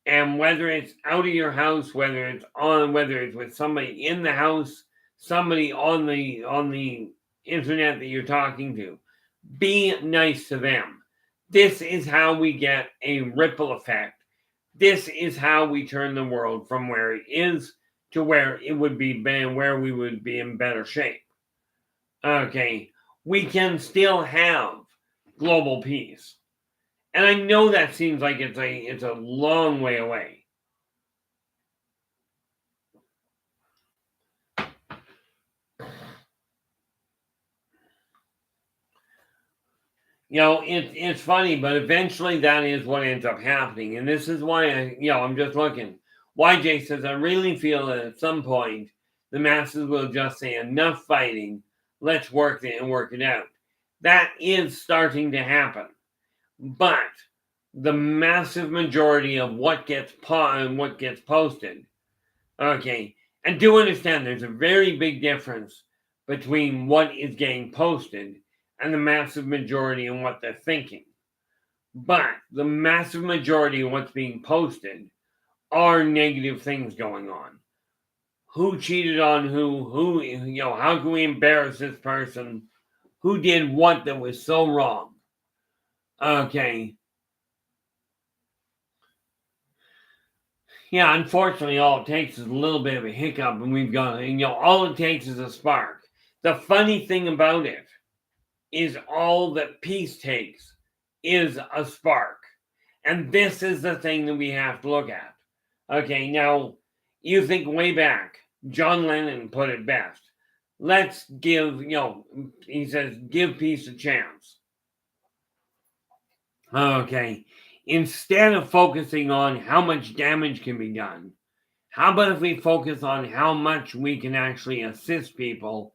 A: and whether it's out of your house, whether it's with somebody in the house, somebody on the internet that you're talking to, be nice to them. This is how we get a ripple effect. This is how we turn the world from where it is to where it would be, where we would be in better shape. Okay, we can still have global peace. And I know that seems like it's a long way away. It's funny, but eventually that is what ends up happening. And this is why I'm just looking. YJ says, I really feel that at some point the masses will just say enough fighting, let's work it out. That is starting to happen. But the massive majority of what gets posted, okay, and do understand there's a very big difference between what is getting posted and the massive majority and what they're thinking. But the massive majority of what's being posted are negative things going on. who cheated on who, how can we embarrass this person? Who did what that was so wrong? Okay. Yeah, unfortunately, all it takes is a little bit of a hiccup, and we've got, all it takes is a spark. The funny thing about it is all that peace takes is a spark. And this is the thing that we have to look at. Okay, now, you think way back, John Lennon put it best. Let's give, he says, give peace a chance. Okay, instead of focusing on how much damage can be done, how about if we focus on how much we can actually assist people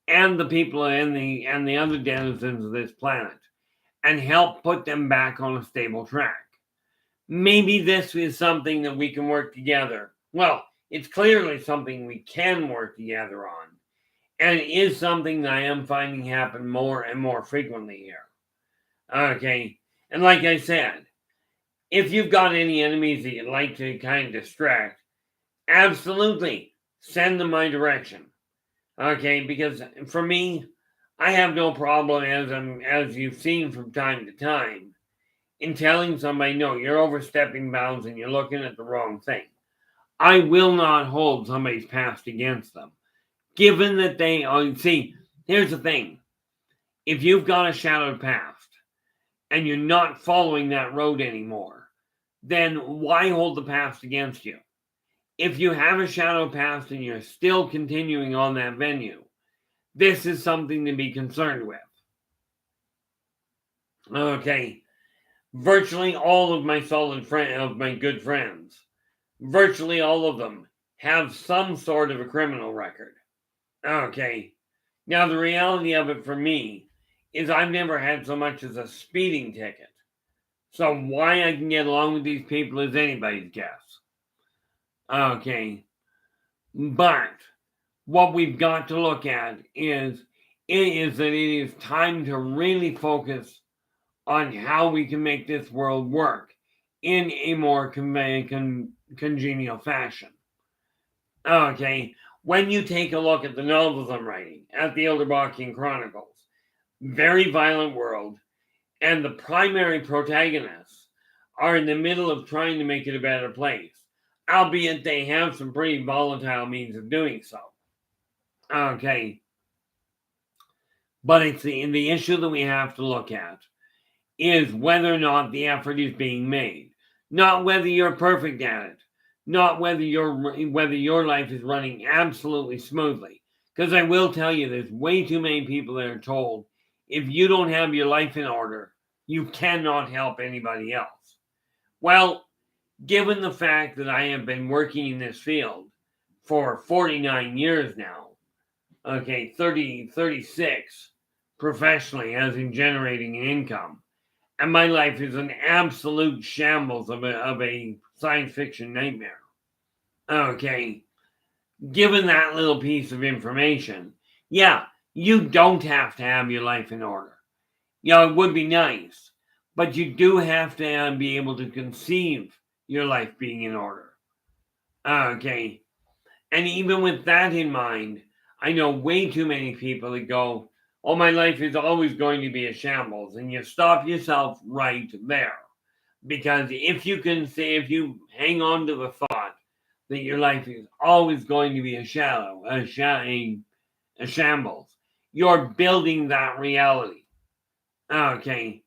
A: and the people and the other denizens of this planet and help put them back on a stable track? Maybe this is something that we can work together. Well, it's clearly something we can work together on, and it is something that I am finding happen more and more frequently here. Okay, and like I said, if you've got any enemies that you'd like to kind of distract, absolutely send them my direction. Okay, because for me, I have no problem, as you've seen from time to time, in telling somebody, no, you're overstepping bounds and you're looking at the wrong thing. I will not hold somebody's past against them, given that they see. Here's the thing: if you've got a shadowed past and you're not following that road anymore, then why hold the past against you? If you have a shadow past and you're still continuing on that venue, this is something to be concerned with. Okay, virtually all of my good friends, virtually all of them have some sort of a criminal record. Okay, now the reality of it for me is I've never had so much as a speeding ticket. So why I can get along with these people is anybody's guess. Okay, but what we've got to look at is that it is time to really focus on how we can make this world work in a more congenial fashion. Okay, when you take a look at the novels I'm writing, at the Yldrbacian Chronicles, very violent world, and the primary protagonists are in the middle of trying to make it a better place, albeit they have some pretty volatile means of doing so. Okay, but it's the issue that we have to look at is whether or not the effort is being made, not whether you're perfect at it, not whether your life is running absolutely smoothly. Because I will tell you, there's way too many people that are told if you don't have your life in order, you cannot help anybody else. Well, given the fact that I have been working in this field for 49 years now, okay, 36 professionally, as in generating an income, and my life is an absolute shambles of a science fiction nightmare. Okay, given that little piece of information, yeah, you don't have to have your life in order. It would be nice, but you do have to be able to conceive your life being in order. Okay, and even with that in mind, I know way too many people that go, oh, my life is always going to be a shambles. And you stop yourself right there. Because if you hang on to the thought that your life is always going to be a shambles, you're building that reality. Okay.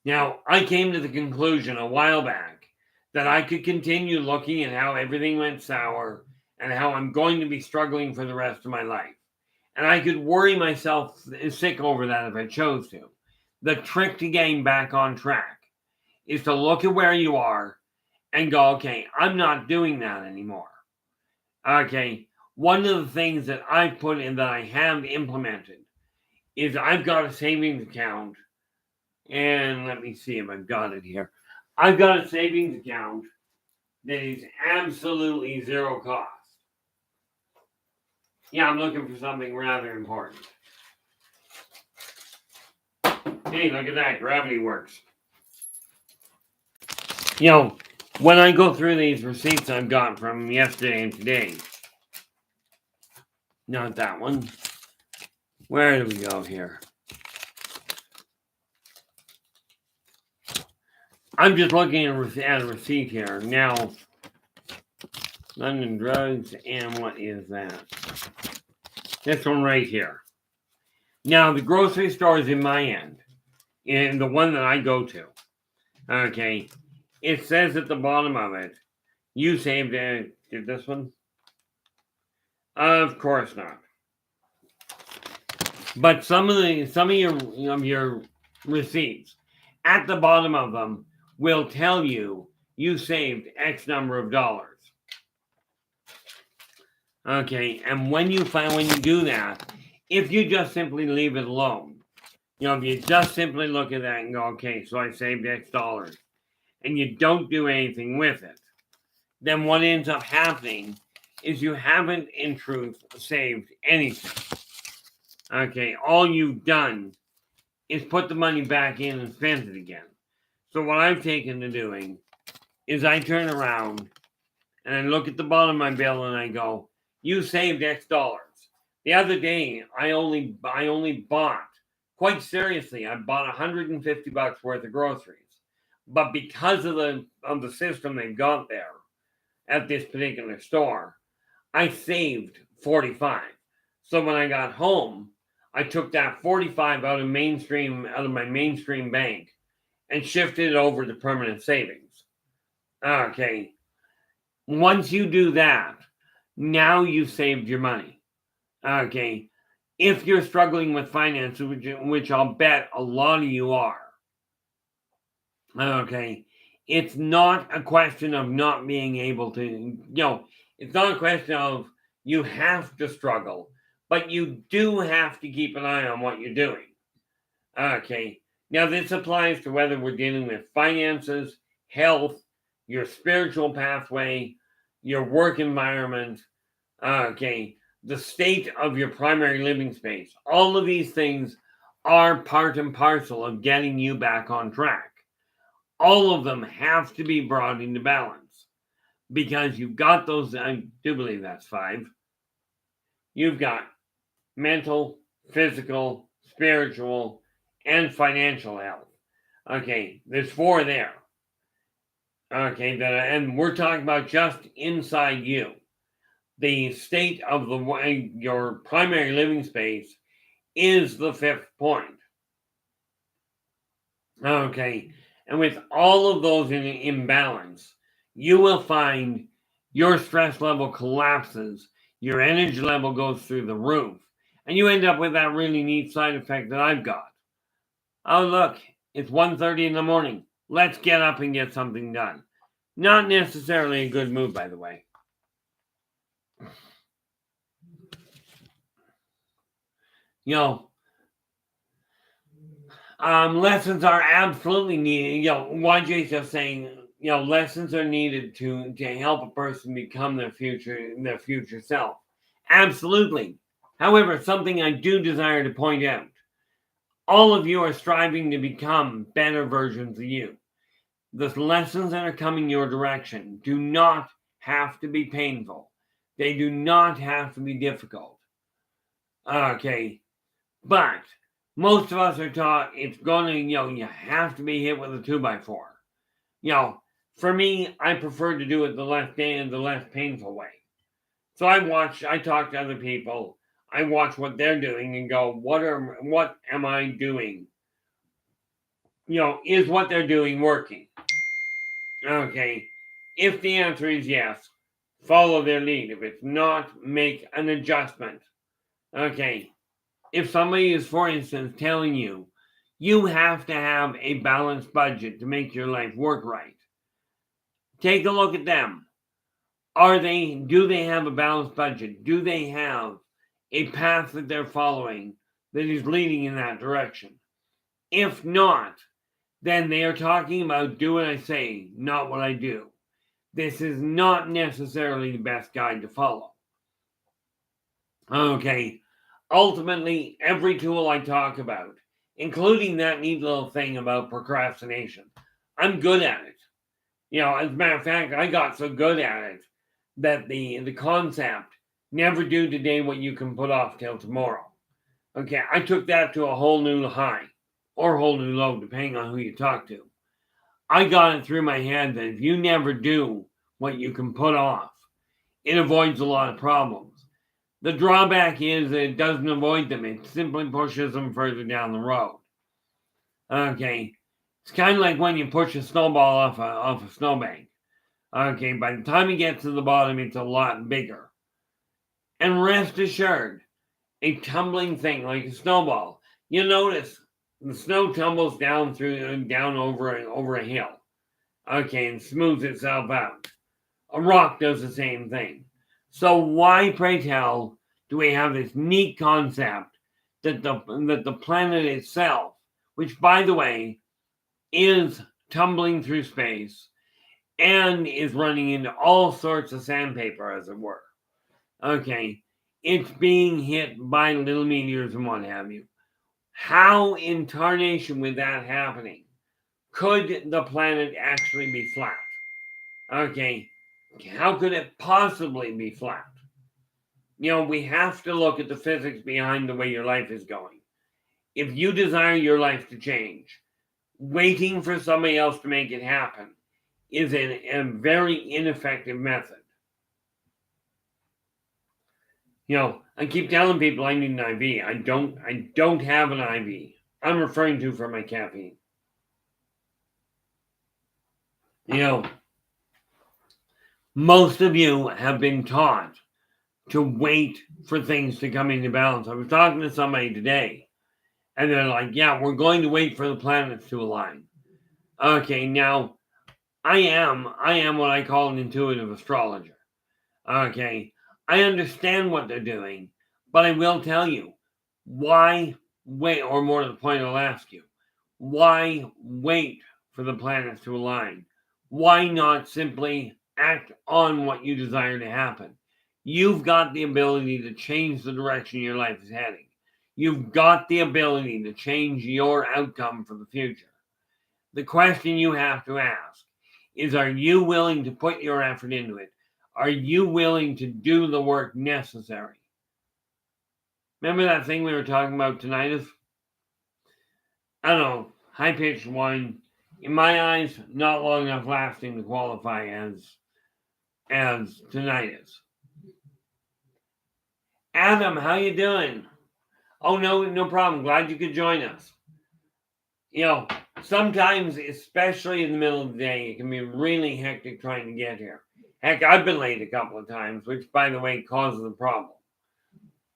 A: Now, I came to the conclusion a while back that I could continue looking at how everything went sour and how I'm going to be struggling for the rest of my life. And I could worry myself sick over that if I chose to. The trick to getting back on track is to look at where you are and go, okay, I'm not doing that anymore. Okay, one of the things that I've put in that I have implemented is I've got a savings account. And let me see if I've got it here. I've got a savings account that is absolutely zero cost. Yeah, I'm looking for something rather important. Hey, look at that. Gravity works. when I go through these receipts I've got from yesterday and today, not that one. Where do we go here? I'm just looking at a receipt here. Now, London Drugs, and what is that? This one right here. Now, the grocery store is in my end, and the one that I go to. Okay. It says at the bottom of it, you saved it. Did this one? Of course not. But some of your receipts at the bottom of them will tell you saved X number of dollars. Okay, and when you do that, if you just simply leave it alone, if you just simply look at that and go, okay, so I saved X dollars, and you don't do anything with it, then what ends up happening is you haven't, in truth, saved anything. Okay, all you've done is put the money back in and spent it again. So what I've taken to doing is I turn around and I look at the bottom of my bill and I go, you saved X dollars. The other day, I only bought, quite seriously, I bought $150 worth of groceries. But because of the system they've got there at this particular store, I saved $45. So when I got home, I took that $45 out of my mainstream bank and shifted it over to permanent savings. Okay. Once you do that, now you've saved your money. Okay. If you're struggling with finances, which I'll bet a lot of you are, okay, it's not a question of not being able to, it's not a question of you have to struggle, but you do have to keep an eye on what you're doing. Okay. Now, this applies to whether we're dealing with finances, health, your spiritual pathway, your work environment, okay, the state of your primary living space. All of these things are part and parcel of getting you back on track. All of them have to be brought into balance because you've got those, I do believe that's 5. You've got mental, physical, spiritual, and financial health. Okay, there's 4 there. Okay, and we're talking about just inside you. The state of your primary living space is the 5th point. Okay, and with all of those in imbalance, you will find your stress level collapses, your energy level goes through the roof, and you end up with that really neat side effect that I've got. Oh, look, it's 1:30 in the morning. Let's get up and get something done. Not necessarily a good move, by the way. Lessons are absolutely needed. YJ's just saying, lessons are needed to help a person become their future self. Absolutely. However, something I do desire to point out, all of you are striving to become better versions of you. The lessons that are coming your direction do not have to be painful. They do not have to be difficult. Okay. But most of us are taught it's going to, you have to be hit with a 2x4. For me, I prefer to do it the less painful way. So I talk to other people, I watch what they're doing and go, what am I doing? Is what they're doing working? Okay. If the answer is yes, follow their lead. If it's not, make an adjustment. Okay. If somebody is, for instance, telling you, you have to have a balanced budget to make your life work right, take a look at them. Do they have a balanced budget? Do they have a path that they're following that is leading in that direction? If not, then they are talking about do what I say, not what I do. This is not necessarily the best guide to follow. Okay. Ultimately, every tool I talk about, including that neat little thing about procrastination, I'm good at it. As a matter of fact, I got so good at it that the concept, never do today what you can put off till tomorrow. Okay, I took that to a whole new high or whole new low, depending on who you talk to. I got it through my head that if you never do what you can put off, it avoids a lot of problems. The drawback is that it doesn't avoid them, it simply pushes them further down the road. Okay, it's kind of like when you push a snowball off a snowbank. Okay, by the time you get to the bottom, it's a lot bigger. And rest assured, a tumbling thing like a snowball, you'll notice the snow tumbles down over a hill. Okay, and smooths itself out. A rock does the same thing. So why, pray tell, do we have this neat concept that the planet itself, which by the way is tumbling through space and is running into all sorts of sandpaper, as it were. Okay, it's being hit by little meteors and what have you. How in tarnation with that happening could the planet actually be flat? Okay, how could it possibly be flat? We have to look at the physics behind the way your life is going. If you desire your life to change, waiting for somebody else to make it happen is a very ineffective method. I keep telling people I need an IV. I don't have an IV. I'm referring to for my caffeine. Most of you have been taught to wait for things to come into balance. I was talking to somebody today, and they're like, yeah, we're going to wait for the planets to align. Okay, now, I am what I call an intuitive astrologer. Okay, I understand what they're doing, but I will tell you, why wait, or more to the point, I'll ask you, why wait for the planets to align? Why not simply act on what you desire to happen? You've got the ability to change the direction your life is heading. You've got the ability to change your outcome for the future. The question you have to ask is, are you willing to put your effort into it? Are you willing to do the work necessary? Remember that thing we were talking about tonight? I don't know, high-pitched whine. In my eyes, not long enough lasting to qualify as tinnitus. Adam, how you doing? Oh, no problem. Glad you could join us. Sometimes, especially in the middle of the day, it can be really hectic trying to get here. Heck, I've been late a couple of times, which, by the way, causes the problem.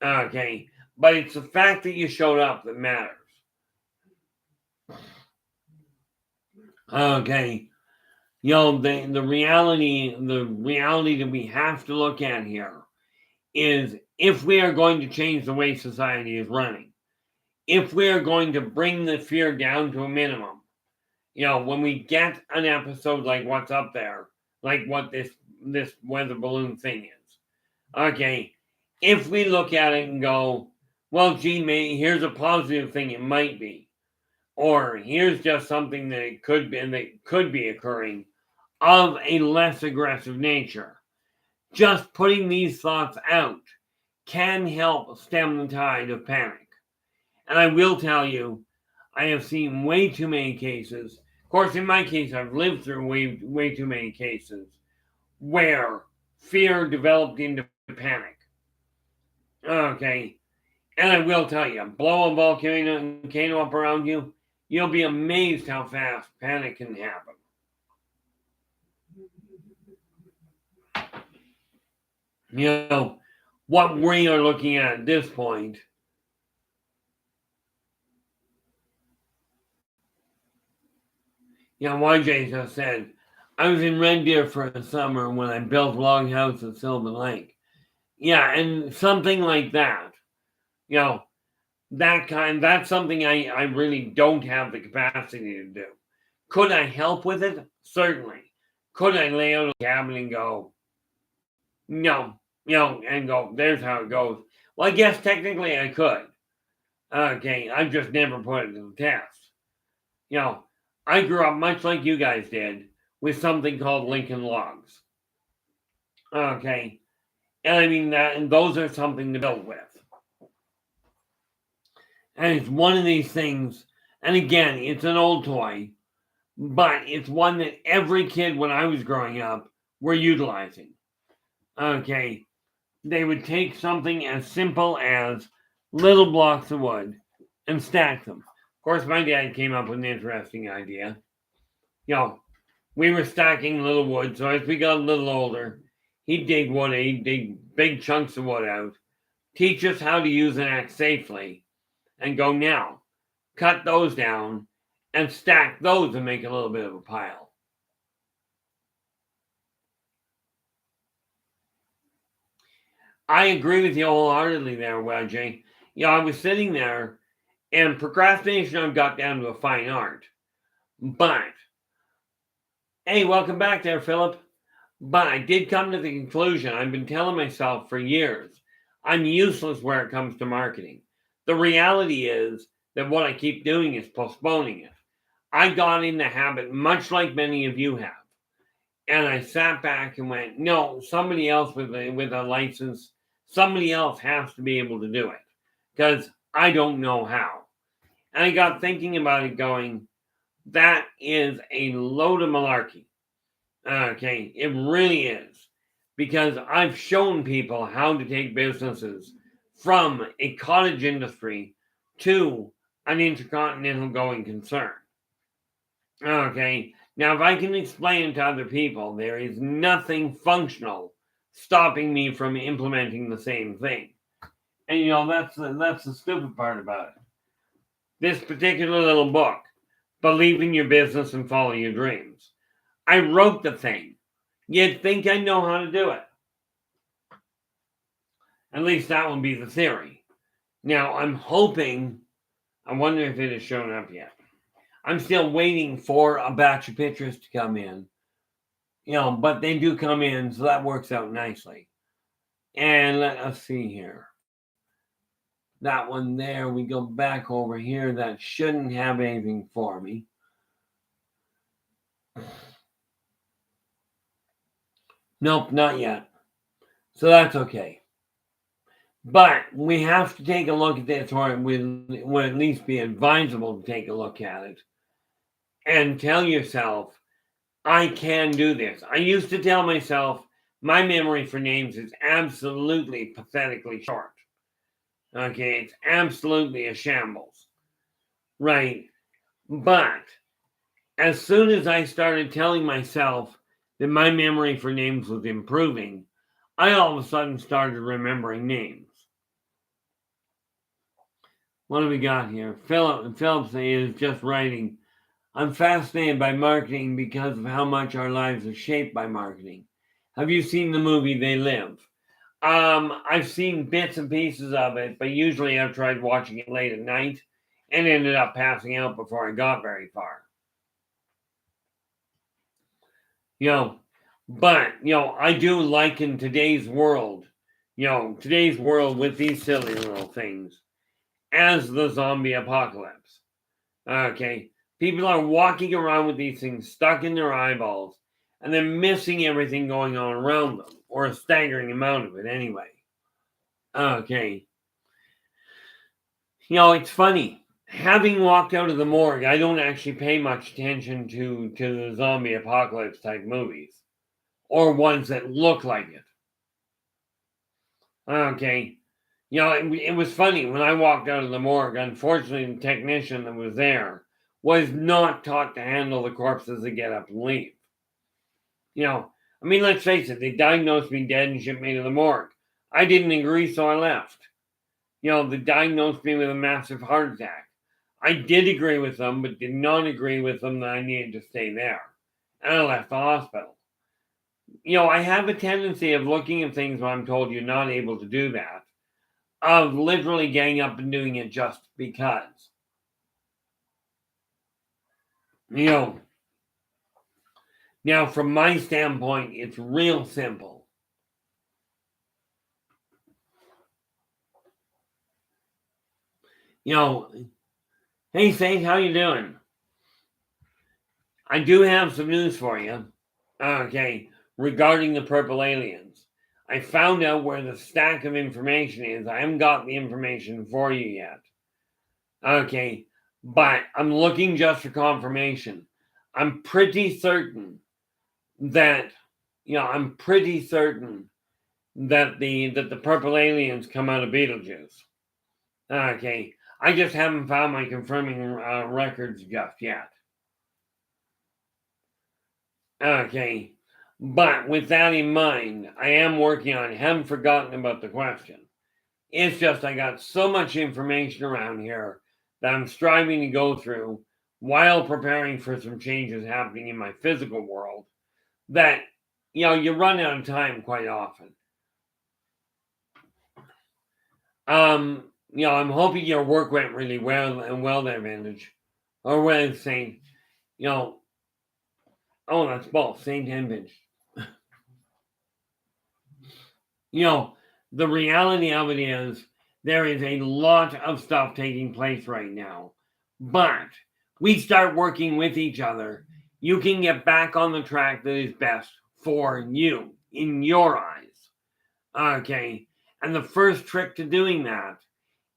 A: Okay, but it's the fact that you showed up that matters. Okay, the reality that we have to look at here is, if we are going to change the way society is running, if we are going to bring the fear down to a minimum, when we get an episode like what's up there, like what this weather balloon thing is, okay, if we look at it and go, well, gee, here's a positive thing it might be, or here's just something that could be occurring of a less aggressive nature. Just putting these thoughts out can help stem the tide of panic. And I will tell you, I have seen way too many cases. Of course, in my case, I've lived through way too many cases where fear developed into panic. Okay. And I will tell you, blow a volcano up around you, you'll be amazed how fast panic can happen. What we are looking at this point YJ just said, I was in Red Deer for a summer when I built a log house at Sylvan Lake. Yeah, and something like that. That's something I really don't have the capacity to do. Could I help with it? Certainly. Could I lay out a cabin and go, no, and go, there's how it goes? Well, I guess technically I could. Okay, I've just never put it to the test. I grew up much like you guys did, with something called Lincoln Logs. Okay. And I mean that, and those are something to build with. And it's one of these things, and again, it's an old toy, but it's one that every kid when I was growing up were utilizing. Okay. They would take something as simple as little blocks of wood and stack them. Of course, my dad came up with an interesting idea. We were stacking little wood, so as we got a little older, he'd dig big chunks of wood out, teach us how to use an axe safely, and go, now, cut those down and stack those and make a little bit of a pile. I agree with you wholeheartedly there, Wedgie. I was sitting there, and procrastination I've got down to a fine art. But, hey, welcome back there, Philip. But I did come to the conclusion, I've been telling myself for years, I'm useless where it comes to marketing. The reality is that what I keep doing is postponing it. I got in the habit, much like many of you have. And I sat back and went, no, somebody else with a license, somebody else has to be able to do it. Because I don't know how. And I got thinking about it going, that is a load of malarkey. Okay, it really is. Because I've shown people how to take businesses from a cottage industry to an intercontinental going concern. Okay, now if I can explain it to other people, there is nothing functional stopping me from implementing the same thing. And that's the stupid part about it. This particular little book, Believe in Your Business and Follow Your Dreams. I wrote the thing. You'd think I know how to do it. At least that would be the theory. Now, I'm hoping, I wonder if it has shown up yet. I'm still waiting for a batch of pictures to come in. But they do come in, so that works out nicely. And let us see here. That one there, we go back over here. That shouldn't have anything for me. Nope, not yet. So that's okay. But we have to take a look at this, or it would at least be advisable to take a look at it and tell yourself, I can do this. I used to tell myself, my memory for names is absolutely pathetically short. Okay, it's absolutely a shambles. Right. But as soon as I started telling myself that my memory for names was improving, I all of a sudden started remembering names. What do we got here? Phillips is just writing, I'm fascinated by marketing because of how much our lives are shaped by marketing. Have you seen the movie They Live? I've seen bits and pieces of it, but usually I've tried watching it late at night and ended up passing out before I got very far. But I do liken today's world with these silly little things as the zombie apocalypse. Okay. People are walking around with these things stuck in their eyeballs, and they're missing everything going on around them, or a staggering amount of it anyway. Okay. It's funny. Having walked out of the morgue, I don't actually pay much attention to the zombie apocalypse type movies, or ones that look like it. Okay. It was funny when I walked out of the morgue. Unfortunately, the technician that was there was not taught to handle the corpses that get up and leave. Let's face it, they diagnosed me dead and shipped me to the morgue. I didn't agree, so I left. They diagnosed me with a massive heart attack. I did agree with them, but did not agree with them that I needed to stay there. And I left the hospital. I have a tendency of looking at things when I'm told you're not able to do that, of literally getting up and doing it just because. Now, from my standpoint, it's real simple. Hey, Saint, how you doing? I do have some news for you. okay, regarding the purple aliens. I found out where the stack of information is. I haven't got the information for you yet. Okay, but I'm looking just for confirmation. I'm pretty certain that, I'm pretty certain that the purple aliens come out of Beetlejuice. Okay, I just haven't found my confirming records just yet. Okay, but with that in mind, I am working on it. Haven't forgotten about the question. It's just I got so much information around here that I'm striving to go through while preparing for some changes happening in my physical world that, you run out of time quite often. I'm hoping your work went really well there, Vintage. Or when Saint, oh, that's both, Saint and Vintage. The reality of it is there is a lot of stuff taking place right now. But we start working with each other, you can get back on the track that is best for you, in your eyes. Okay. And the first trick to doing that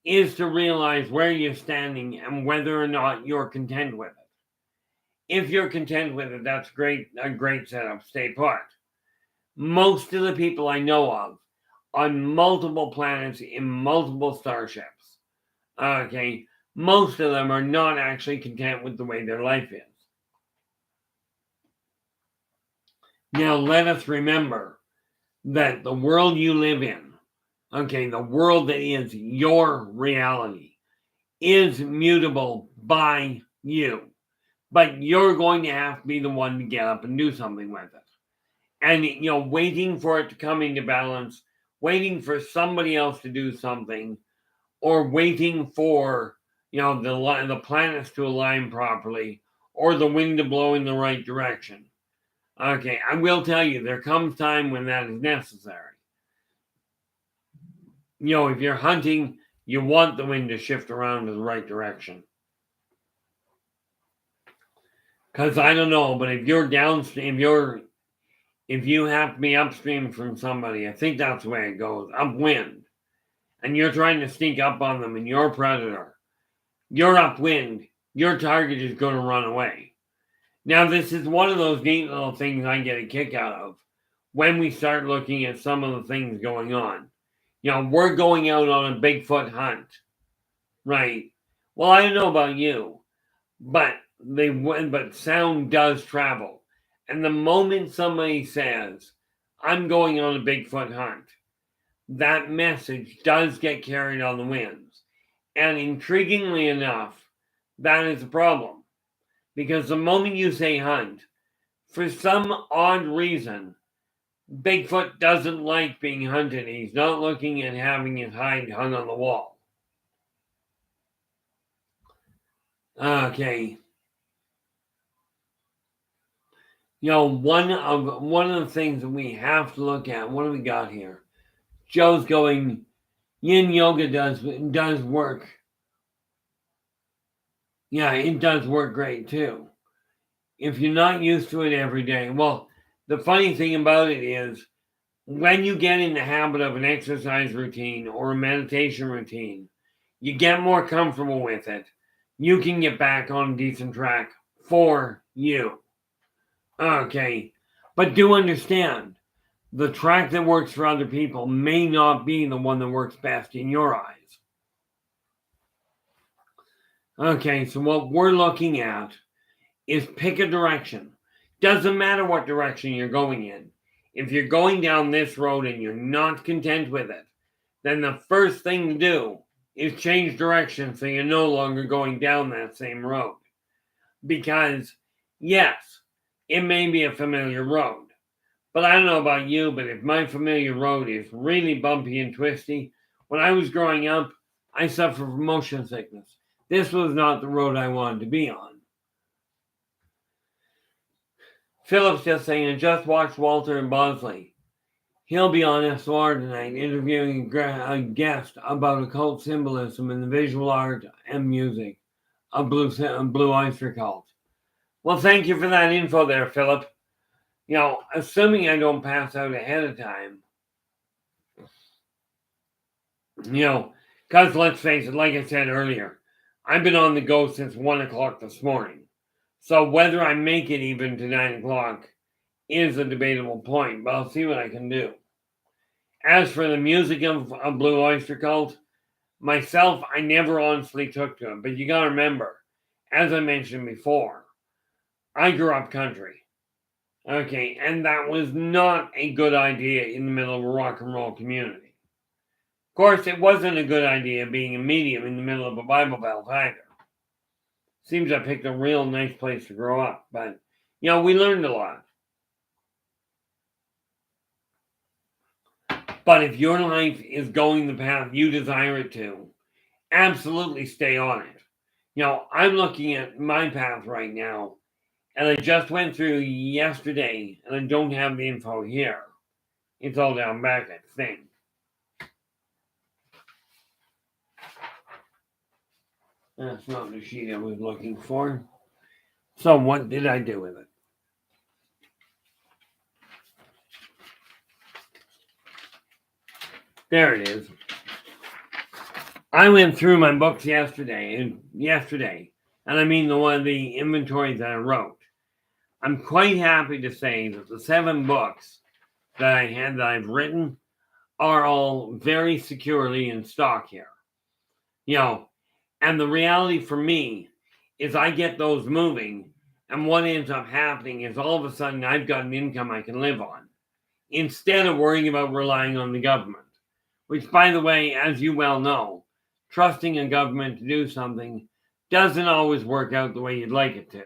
A: is to realize where you're standing and whether or not you're content with it. If you're content with it, that's great, a great setup. Stay put. Most of the people I know of on multiple planets in multiple starships, okay, most of them are not actually content with the way their life is. Now, let us remember that the world you live in, okay, the world that is your reality, is mutable by you. But you're going to have to be the one to get up and do something with it. And, waiting for it to come into balance, waiting for somebody else to do something, or waiting for, the planets to align properly, or the wind to blow in the right direction. Okay, I will tell you, there comes time when that is necessary. If you're hunting, you want the wind to shift around to the right direction. Because I don't know, but if you're downstream, if you have to be upstream from somebody, I think that's the way it goes, upwind, and you're trying to sneak up on them and you're a predator, you're upwind, your target is going to run away. Now, this is one of those neat little things I get a kick out of when we start looking at some of the things going on. We're going out on a Bigfoot hunt, right? Well, I don't know about you, but sound does travel. And the moment somebody says, I'm going on a Bigfoot hunt, that message does get carried on the winds. And intriguingly enough, that is a problem. Because the moment you say hunt, for some odd reason, Bigfoot doesn't like being hunted. He's not looking at having his hide hung on the wall. Okay. One of the things that we have to look at, what do we got here? Joe's going, yin yoga does work. Yeah, it does work great too. If you're not used to it every day. Well, the funny thing about it is when you get in the habit of an exercise routine or a meditation routine, you get more comfortable with it. You can get back on a decent track for you. Okay. But do understand, the track that works for other people may not be the one that works best in your eyes. Okay, so what we're looking at is pick a direction. Doesn't matter what direction you're going in. If you're going down this road and you're not content with it, then the first thing to do is change direction so you're no longer going down that same road. Because, yes, it may be a familiar road. But I don't know about you, but if my familiar road is really bumpy and twisty, when I was growing up, I suffered from motion sickness. This was not the road I wanted to be on. Philip's just saying, I just watched Walter and Bosley. He'll be on SOR tonight interviewing a guest about occult symbolism in the visual art and music of Blue Oyster Cult. Well, thank you for that info there, Philip. Assuming I don't pass out ahead of time, because let's face it, like I said earlier, I've been on the go since 1 o'clock this morning. So whether I make it even to 9 o'clock is a debatable point, but I'll see what I can do. As for the music of Blue Oyster Cult, myself, I never honestly took to it. But you gotta remember, as I mentioned before, I grew up country. Okay, and that was not a good idea in the middle of a rock and roll community. Of course, it wasn't a good idea being a medium in the middle of a Bible Belt either. Seems I picked a real nice place to grow up, but we learned a lot. But if your life is going the path you desire it to, absolutely stay on it. I'm looking at my path right now, and I just went through yesterday, and I don't have the info here. It's all down back, I think. That's not the sheet I was looking for. So what did I do with it? There it is. I went through my books yesterday, and I mean the inventories that I wrote. I'm quite happy to say that the 7 books that I've written are all very securely in stock here. And the reality for me is I get those moving, and what ends up happening is all of a sudden I've got an income I can live on, instead of worrying about relying on the government. Which, by the way, as you well know, trusting a government to do something doesn't always work out the way you'd like it to.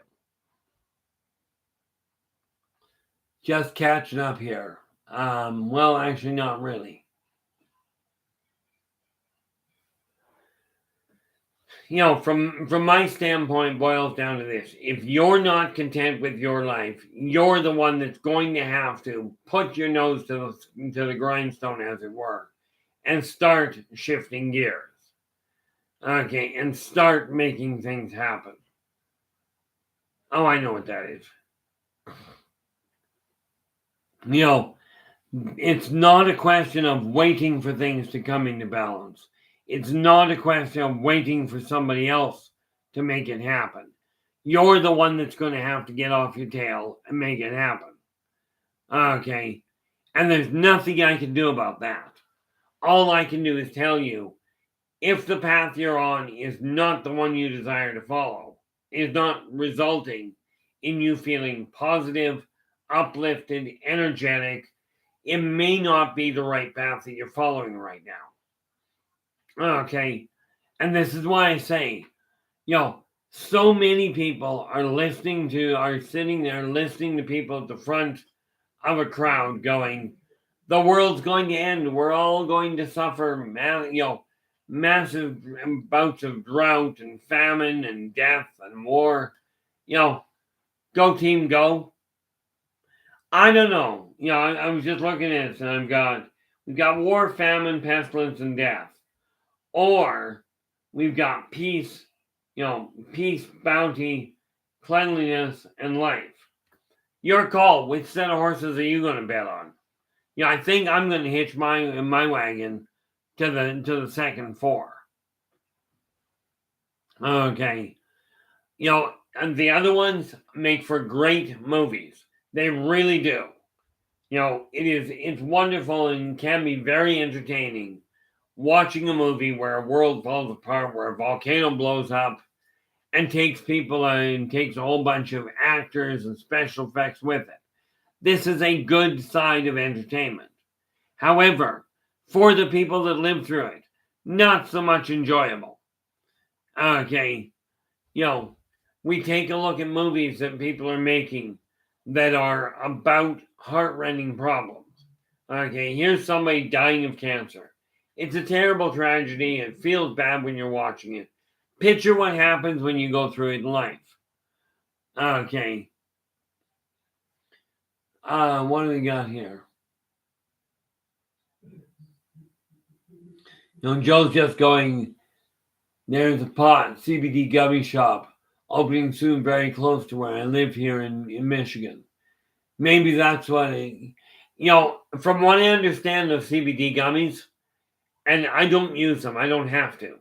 A: Just catching up here. Well, actually, not really. From my standpoint, boils down to this. If you're not content with your life, you're the one that's going to have to put your nose to the grindstone, as it were, and start shifting gears. Okay, and start making things happen. Oh, I know what that is. It's not a question of waiting for things to come into balance. It's not a question of waiting for somebody else to make it happen. You're the one that's going to have to get off your tail and make it happen. Okay, and there's nothing I can do about that. All I can do is tell you, if the path you're on is not the one you desire to follow, is not resulting in you feeling positive, uplifted, energetic, it may not be the right path that you're following right now. Okay, and this is why I say, so many people are sitting there listening to people at the front of a crowd going, the world's going to end, we're all going to suffer, massive bouts of drought and famine and death and war. Go team, go. I don't know. I was just looking at this, and we've got war, famine, pestilence, and death. Or we've got peace, peace, bounty, cleanliness, and life. Your call. Which set of horses are you going to bet on? I think I'm going to hitch my wagon to the second 4. Okay. And the other ones make for great movies. They really do. It's wonderful and can be very entertaining watching a movie where a world falls apart, where a volcano blows up and takes people and takes a whole bunch of actors and special effects with it. This is a good side of entertainment. However, for the people that live through it, not so much enjoyable. Okay, we take a look at movies that people are making that are about heart-rending problems. Okay, here's somebody dying of cancer. It's a terrible tragedy. It feels bad when you're watching it. Picture what happens when you go through it in life. Okay. What do we got here? Joe's just going, there's a pot, CBD gummy shop, opening soon very close to where I live here in Michigan. Maybe that's what from what I understand of CBD gummies, and I don't use them, I don't have to.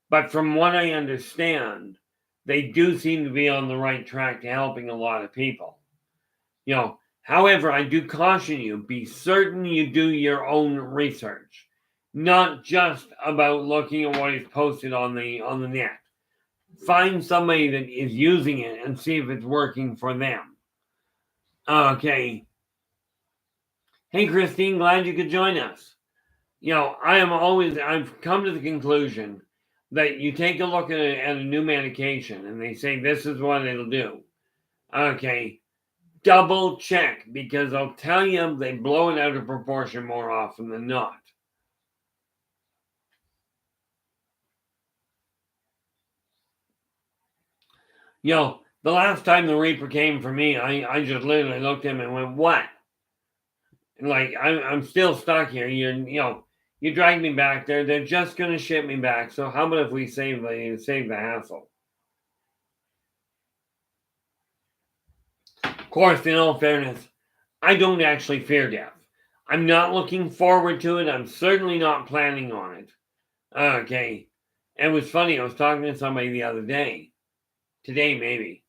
A: But from what I understand, they do seem to be on the right track to helping a lot of people. However, I do caution you, be certain you do your own research, not just about looking at what is posted on the net. Find somebody that is using it and see if it's working for them. Okay. Hey, Christine, glad you could join us. I've come to the conclusion that you take a look at a new medication and they say this is what it'll do. Okay. Double check, because I'll tell you they blow it out of proportion more often than not. The last time the Reaper came for me, I just literally looked at him and went, what? Like, I'm still stuck here. You dragged me back there. They're just going to ship me back. So how about if we save the hassle? Of course, in all fairness, I don't actually fear death. I'm not looking forward to it. I'm certainly not planning on it. Okay. And it was funny. I was talking to somebody the other day. Today, maybe.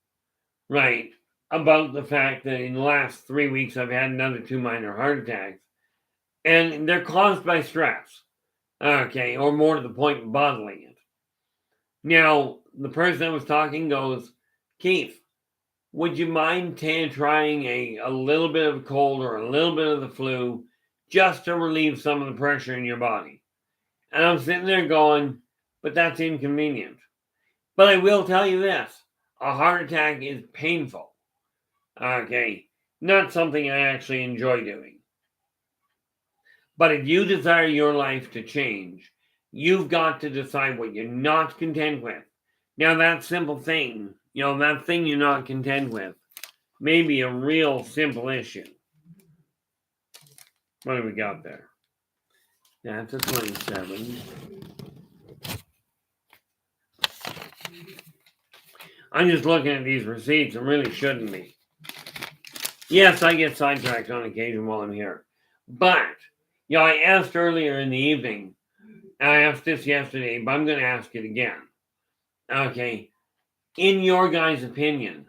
A: Right. About the fact that in the last 3 weeks, I've had another 2 minor heart attacks. And they're caused by stress. Okay. Or more to the point, bottling it. Now, the person I was talking goes, Keith, would you mind trying a little bit of cold or a little bit of the flu just to relieve some of the pressure in your body? And I'm sitting there going, but that's inconvenient. But I will tell you this, a heart attack is painful. Okay, not something I actually enjoy doing. But if you desire your life to change, you've got to decide what you're not content with. Now, that simple thing, that thing you're not content with, may be a real simple issue. What do we got there? That's a 27. I'm just looking at these receipts and really shouldn't be. Yes, I get sidetracked on occasion while I'm here. But, I asked earlier in the evening, and I asked this yesterday, but I'm going to ask it again. Okay. In your guys' opinion,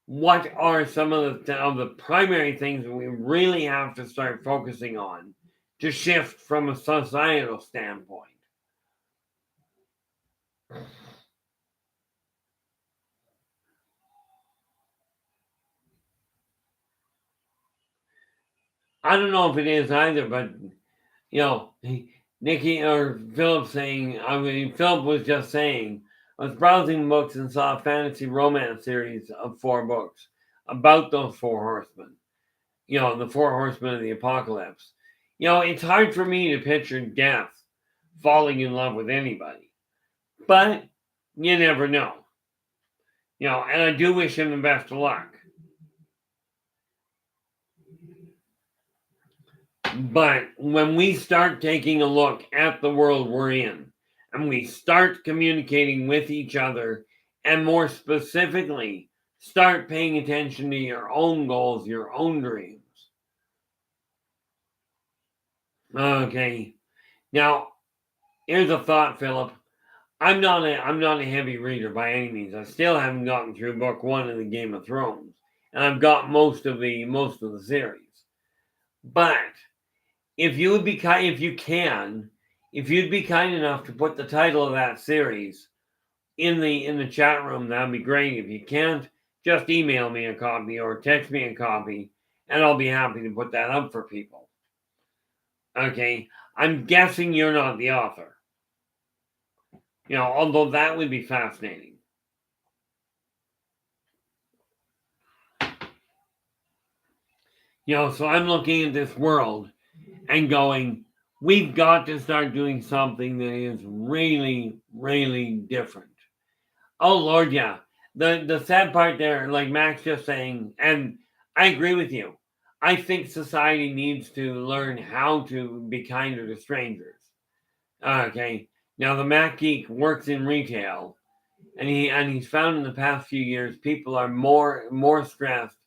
A: what are some of the primary things that we really have to start focusing on to shift from a societal standpoint? I don't know if it is either, but Nikki or Philip Philip was just saying, I was browsing books and saw a fantasy romance series of 4 books about those 4 horsemen. The 4 horsemen of the apocalypse. It's hard for me to picture death falling in love with anybody. But you never know. And I do wish him the best of luck. But when we start taking a look at the world we're in, and we start communicating with each other, and more specifically, start paying attention to your own goals, your own dreams. Okay. Now, here's a thought, Philip. I'm not a heavy reader by any means. I still haven't gotten through book 1 of the Game of Thrones, and I've got most of the series. But if you'd be kind enough to put the title of that series in the chat room, that'd be great. If you can't, just email me a copy or text me a copy, and I'll be happy to put that up for people. Okay, I'm guessing you're not the author. Although that would be fascinating. So I'm looking at this world and going, we've got to start doing something that is really, really different. Oh, Lord, yeah. The sad part there, like Max just saying, and I agree with you. I think society needs to learn how to be kinder to strangers. Okay. Now, the Mac Geek works in retail, and he's found in the past few years people are more stressed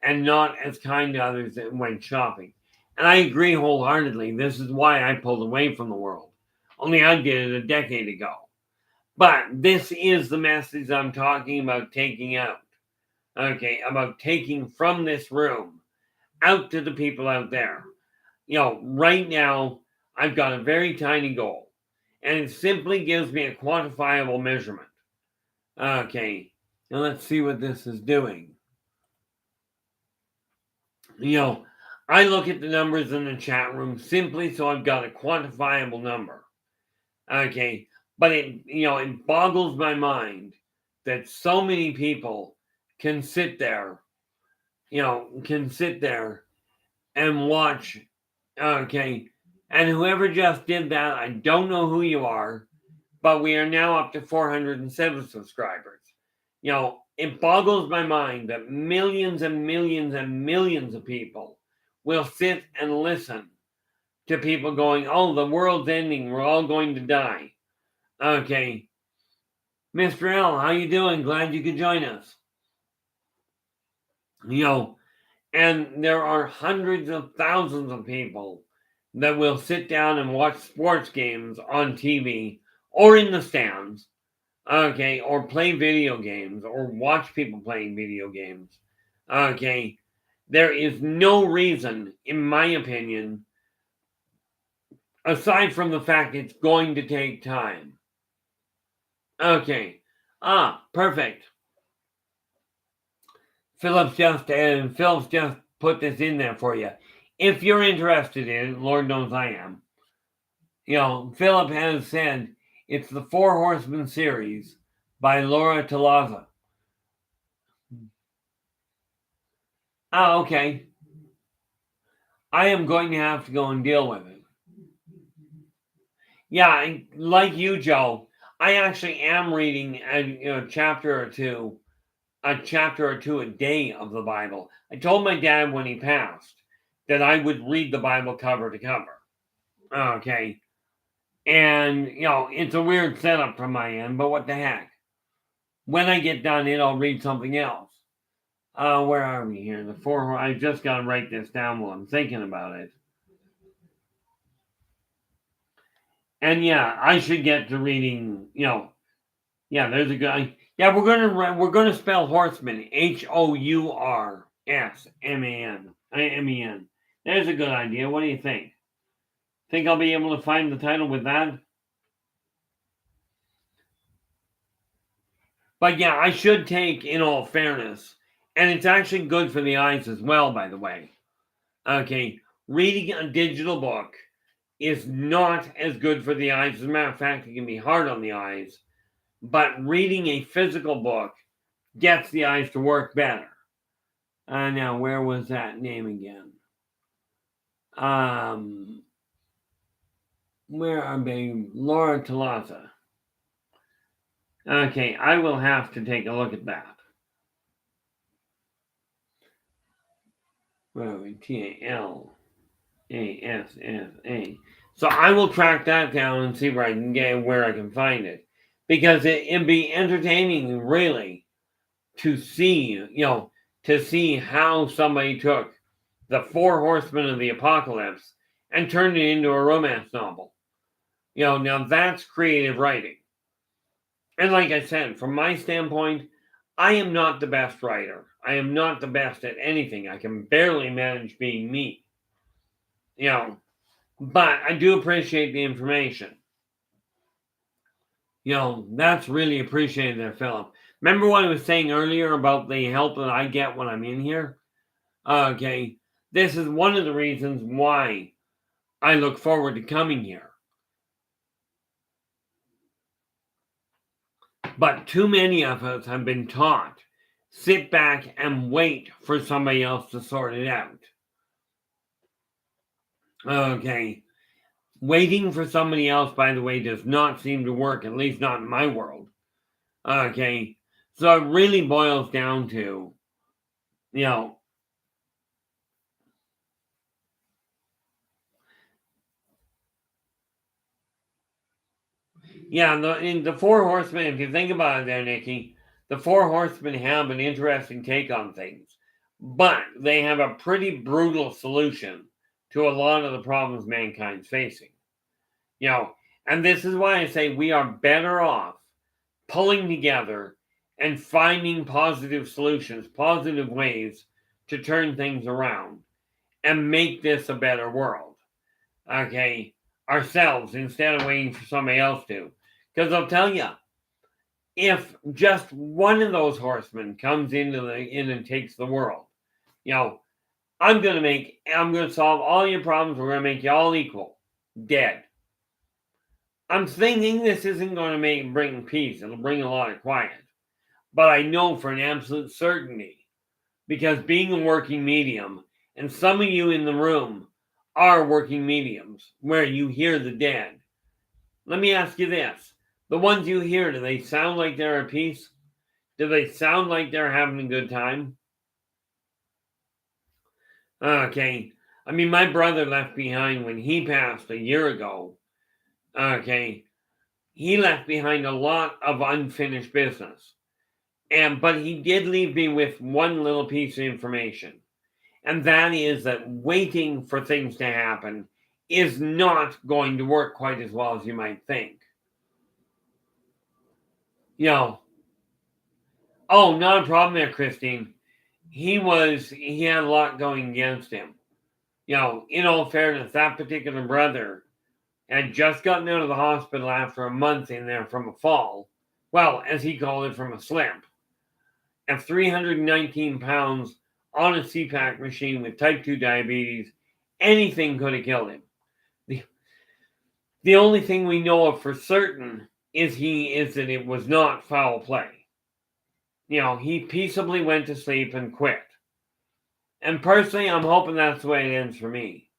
A: and not as kind to others when shopping. And I agree wholeheartedly. This is why I pulled away from the world. Only I did it a decade ago. But this is the message I'm talking about taking out. Okay, about taking from this room out to the people out there. Right now, I've got a very tiny goal, and it simply gives me a quantifiable measurement. Okay, now let's see what this is doing. I look at the numbers in the chat room simply so I've got a quantifiable number. Okay, but it boggles my mind that so many people can sit there, and watch. Okay, and whoever just did that, I don't know who you are, but we are now up to 407 subscribers. It boggles my mind that millions and millions and millions of people will sit and listen to people going, oh, the world's ending, we're all going to die. Okay. Mr. L, how you doing? Glad you could join us. And there are hundreds of thousands of people that will sit down and watch sports games on TV or in the stands, okay, or play video games or watch people playing video games, okay. There is no reason, in my opinion, aside from the fact it's going to take time. Okay. Perfect. Philip's just put this in there for you. If you're interested in it, Lord knows I am. Philip has said it's the Four Horsemen series by Laura Talaza. Okay. I am going to have to go and deal with it. Yeah, like you, Joe, I actually am reading a chapter or two a day of the Bible. I told my dad when he passed that I would read the Bible cover to cover. Okay. And, it's a weird setup from my end, but what the heck? When I get done, I'll read something else. Where are we here? I just got to write this down while I'm thinking about it. And yeah, I should get to reading, yeah, there's a good, yeah, we're gonna spell horseman, HOURSMAN. There's a good idea. What do you think? Think I'll be able to find the title with that? But yeah, I should take, in all fairness, and it's actually good for the eyes as well, by the way. Okay, reading a digital book is not as good for the eyes. As a matter of fact, it can be hard on the eyes. But reading a physical book gets the eyes to work better. Now, where was that name again? Where are they? Laura Talaza. Okay, I will have to take a look at that. Where are we? TALASSA. So I will track that down and see where I can find it, because it'd be entertaining, really, to see how somebody took the Four Horsemen of the Apocalypse and turned it into a romance novel. Now that's creative writing. And like I said, from my standpoint, I am not the best writer. I am not the best at anything. I can barely manage being me. But I do appreciate the information. That's really appreciated there, Philip. Remember what I was saying earlier about the help that I get when I'm in here? Okay. This is one of the reasons why I look forward to coming here. But too many of us have been taught, sit back and wait for somebody else to sort it out. Okay. Waiting for somebody else, by the way, does not seem to work, at least not in my world. Okay. So it really boils down to, yeah, in the Four Horsemen, if you think about it there, Nikki, the Four Horsemen have an interesting take on things. but they have a pretty brutal solution to a lot of the problems mankind's facing. You know, and this is why I say we are better off pulling together and finding positive solutions, positive ways to turn things around and make this a better world. Okay, ourselves instead of waiting for somebody else to. Because I'll tell you, if just one of those horsemen comes in and takes the world, you know, I'm gonna solve all your problems. We're gonna make you all equal. Dead. I'm thinking this isn't going to bring peace. It'll bring a lot of quiet. But I know for an absolute certainty, because being a working medium, and some of you in the room are working mediums, where you hear the dead. Let me ask you this. The ones you hear, do they sound like they're at peace? Do they sound like they're having a good time? Okay. I mean, my brother left behind when he passed a year ago. Okay. He left behind a lot of unfinished business. But he did leave me with one little piece of information. And that is that waiting for things to happen is not going to work quite as well as you might think. You know, oh, not a problem there, Christine. He had a lot going against him. You know, in all fairness, that particular brother had just gotten out of the hospital after a month in there from a fall. Well, as he called it, from a slip. At 319 pounds on a CPAP machine with type 2 diabetes, anything could have killed him. The only thing we know of for certain is that it was not foul play. You know, he peaceably went to sleep and quit. And personally, I'm hoping that's the way it ends for me.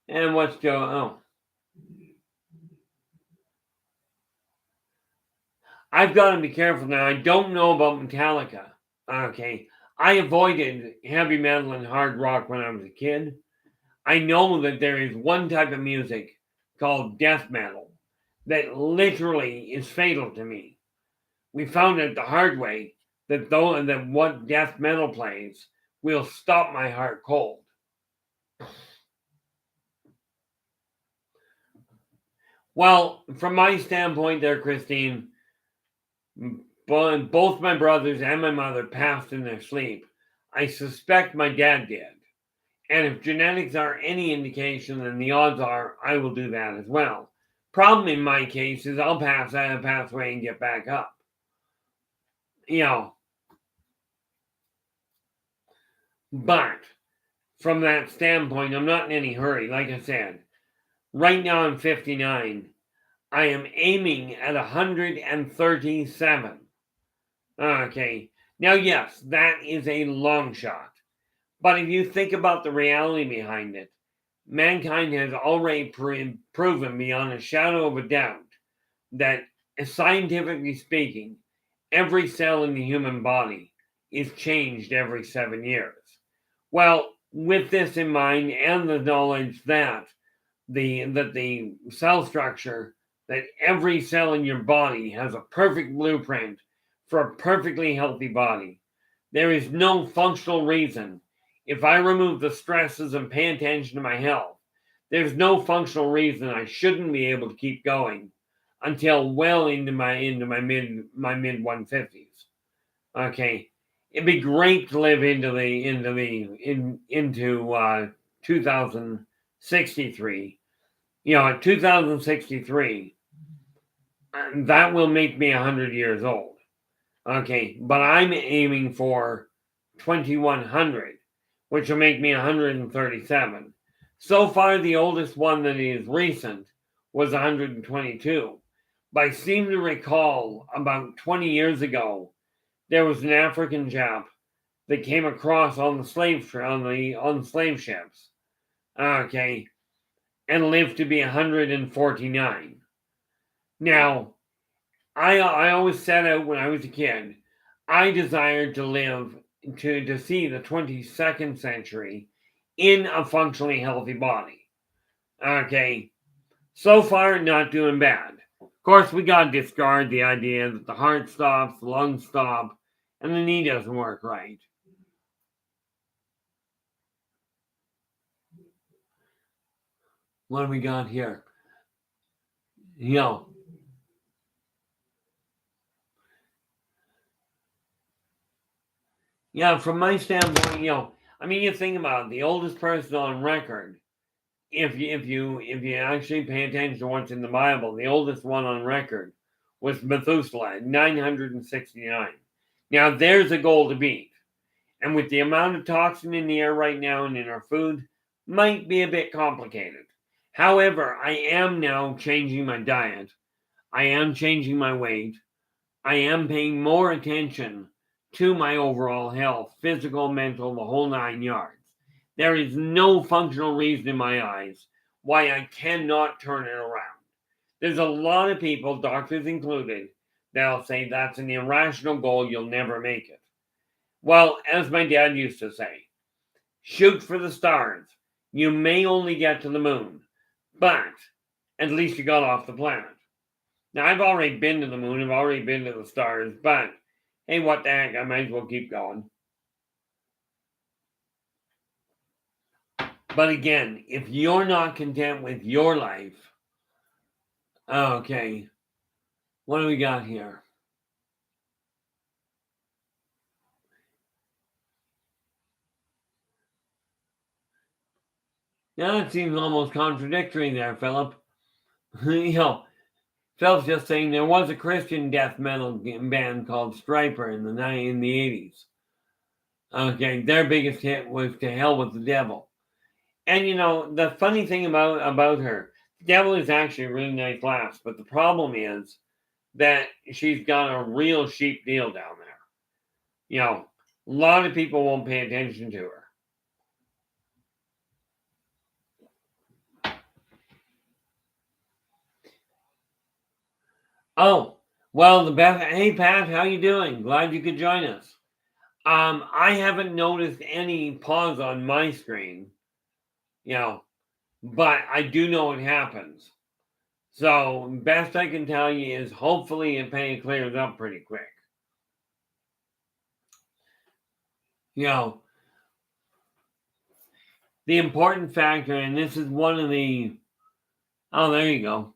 A: And what's going on? Oh. I've got to be careful now. I don't know about Metallica. Okay. I avoided heavy metal and hard rock when I was a kid. I know that there is one type of music called death metal that literally is fatal to me. We found it the hard way that what death metal plays will stop my heart cold. Well, from my standpoint there, Christine, both my brothers and my mother passed in their sleep. I suspect my dad did. And if genetics are any indication, then the odds are I will do that as well. Problem in my case is I'll pass away and get back up. You know. But from that standpoint, I'm not in any hurry. Like I said, right now I'm 59. I am aiming at 137. Okay. Now, yes, that is a long shot. But if you think about the reality behind it, mankind has already proven beyond a shadow of a doubt that, scientifically speaking, every cell in the human body is changed every 7 years. Well, with this in mind and the knowledge that the cell structure, that every cell in your body has a perfect blueprint for a perfectly healthy body, there is no functional reason. If I remove the stresses and pay attention to my health, there's no functional reason I shouldn't be able to keep going until well into my mid 150s. Okay, it'd be great to live into 2063. You know, at 2063, that will make me 100 years old. Okay, but I'm aiming for 2100, which will make me 137. So far, the oldest one that is recent was 122. But I seem to recall about 20 years ago, there was an African chap that came across on the slave ships, okay, and lived to be 149. Now, I always set out when I was a kid, I desired to live to see the 22nd century in a functionally healthy body. Okay, so far not doing bad. Of course, we gotta discard the idea that the heart stops, the lungs stop, and the knee doesn't work right. What do we got here? You know, yeah, from my standpoint, I mean, you think about it, the oldest person on record. If you actually pay attention to what's in the Bible, the oldest one on record was Methuselah, 969. Now there's a goal to beat, and with the amount of toxin in the air right now and in our food, might be a bit complicated. However, I am now changing my diet. I am changing my weight. I am paying more attention to my overall health, physical, mental, the whole 9 yards. There is no functional reason in my eyes why I cannot turn it around. There's a lot of people, doctors included, that'll say that's an irrational goal, you'll never make it. Well, as my dad used to say, shoot for the stars. You may only get to the moon, but at least you got off the planet. Now, I've already been to the moon, I've already been to the stars, but hey, what the heck, I might as well keep going. But again, if you're not content with your life, okay, what do we got here? Now, that seems almost contradictory there, Philip. Philip's just saying there was a Christian death metal band called Striper in the 80s. Okay, their biggest hit was "To Hell with the Devil," and the funny thing about her, the devil is actually a really nice laugh, but the problem is that she's got a real sheep deal down there. A lot of people won't pay attention to her. Oh, well, the best. Hey, Pat, how you doing? Glad you could join us. I haven't noticed any pause on my screen, but I do know it happens. So, best I can tell you is hopefully it clears up pretty quick. The important factor, and this is one of the. Oh, there you go.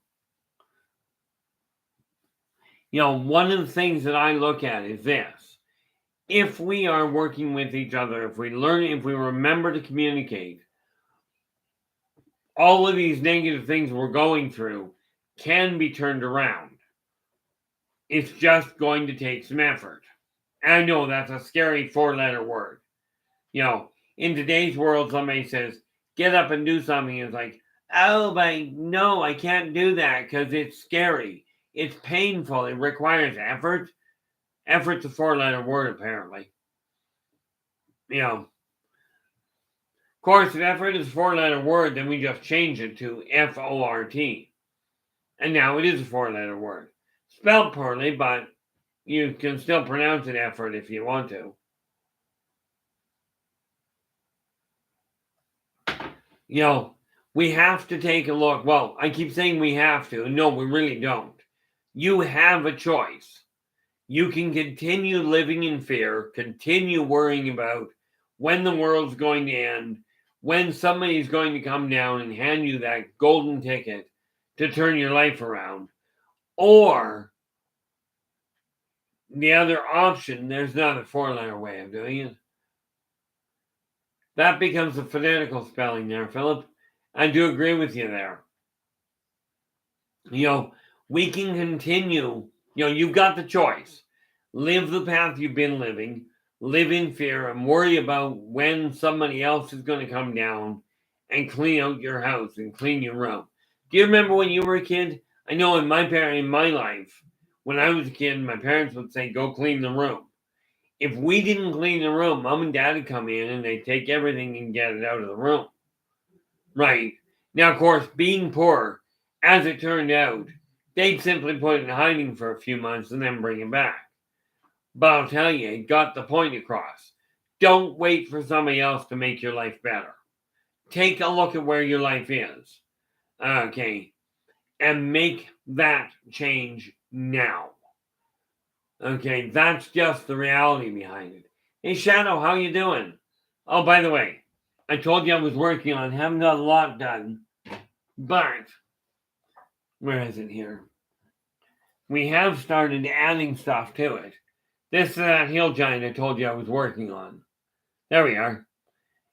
A: One of the things that I look at is this. If we are working with each other, if we remember to communicate, all of these negative things we're going through can be turned around. It's just going to take some effort. And I know that's a scary 4-letter word. In today's world, somebody says, get up and do something. It's like, oh, but no, I can't do that because it's scary. It's painful. It requires effort. Effort's a 4-letter word, apparently. Of course, if effort is a 4-letter word, then we just change it to FORT. And now it is a 4-letter word. Spelled poorly, but you can still pronounce it effort if you want to. We have to take a look. Well, I keep saying we have to. No, we really don't. You have a choice. You can continue living in fear, continue worrying about when the world's going to end, when somebody's going to come down and hand you that golden ticket to turn your life around. Or the other option, there's not a 4-letter way of doing it. That becomes a phonetical spelling there, Philip. I do agree with you there. We can continue. You've got the choice. Live the path you've been living, live in fear, and worry about when somebody else is going to come down and clean out your house and clean your room. Do you remember when you were a kid? I know in my life, when I was a kid, my parents would say, go clean the room. If we didn't clean the room, mom and dad would come in and they'd take everything and get it out of the room. Right. Now, of course, being poor, as it turned out, they'd simply put it in hiding for a few months and then bring it back. But I'll tell you, it got the point across. Don't wait for somebody else to make your life better. Take a look at where your life is. Okay. And make that change now. Okay, that's just the reality behind it. Hey, Shadow, how you doing? Oh, by the way, I told you I was working on, haven't got a lot done, But, where is it here? We have started adding stuff to it. This is that hill giant I told you I was working on. There we are.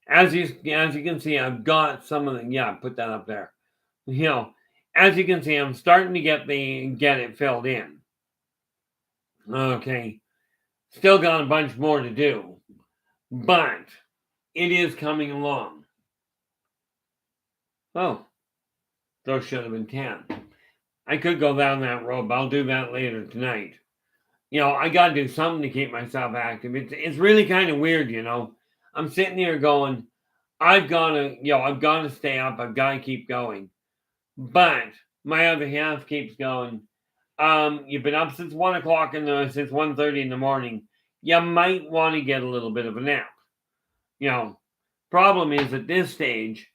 A: As you can see, I've got some of the, yeah, put that up there. As you can see, I'm starting to get it filled in. Okay. Still got a bunch more to do, but it is coming along. Oh, those should have been 10. I could go down that road, but I'll do that later tonight. I got to do something to keep myself active. It's really kind of weird, I'm sitting here going, I've got to stay up. I've got to keep going. But my other half keeps going, you've been up since 1 o'clock since 1:30 in the morning. You might want to get a little bit of a nap. Problem is at this stage,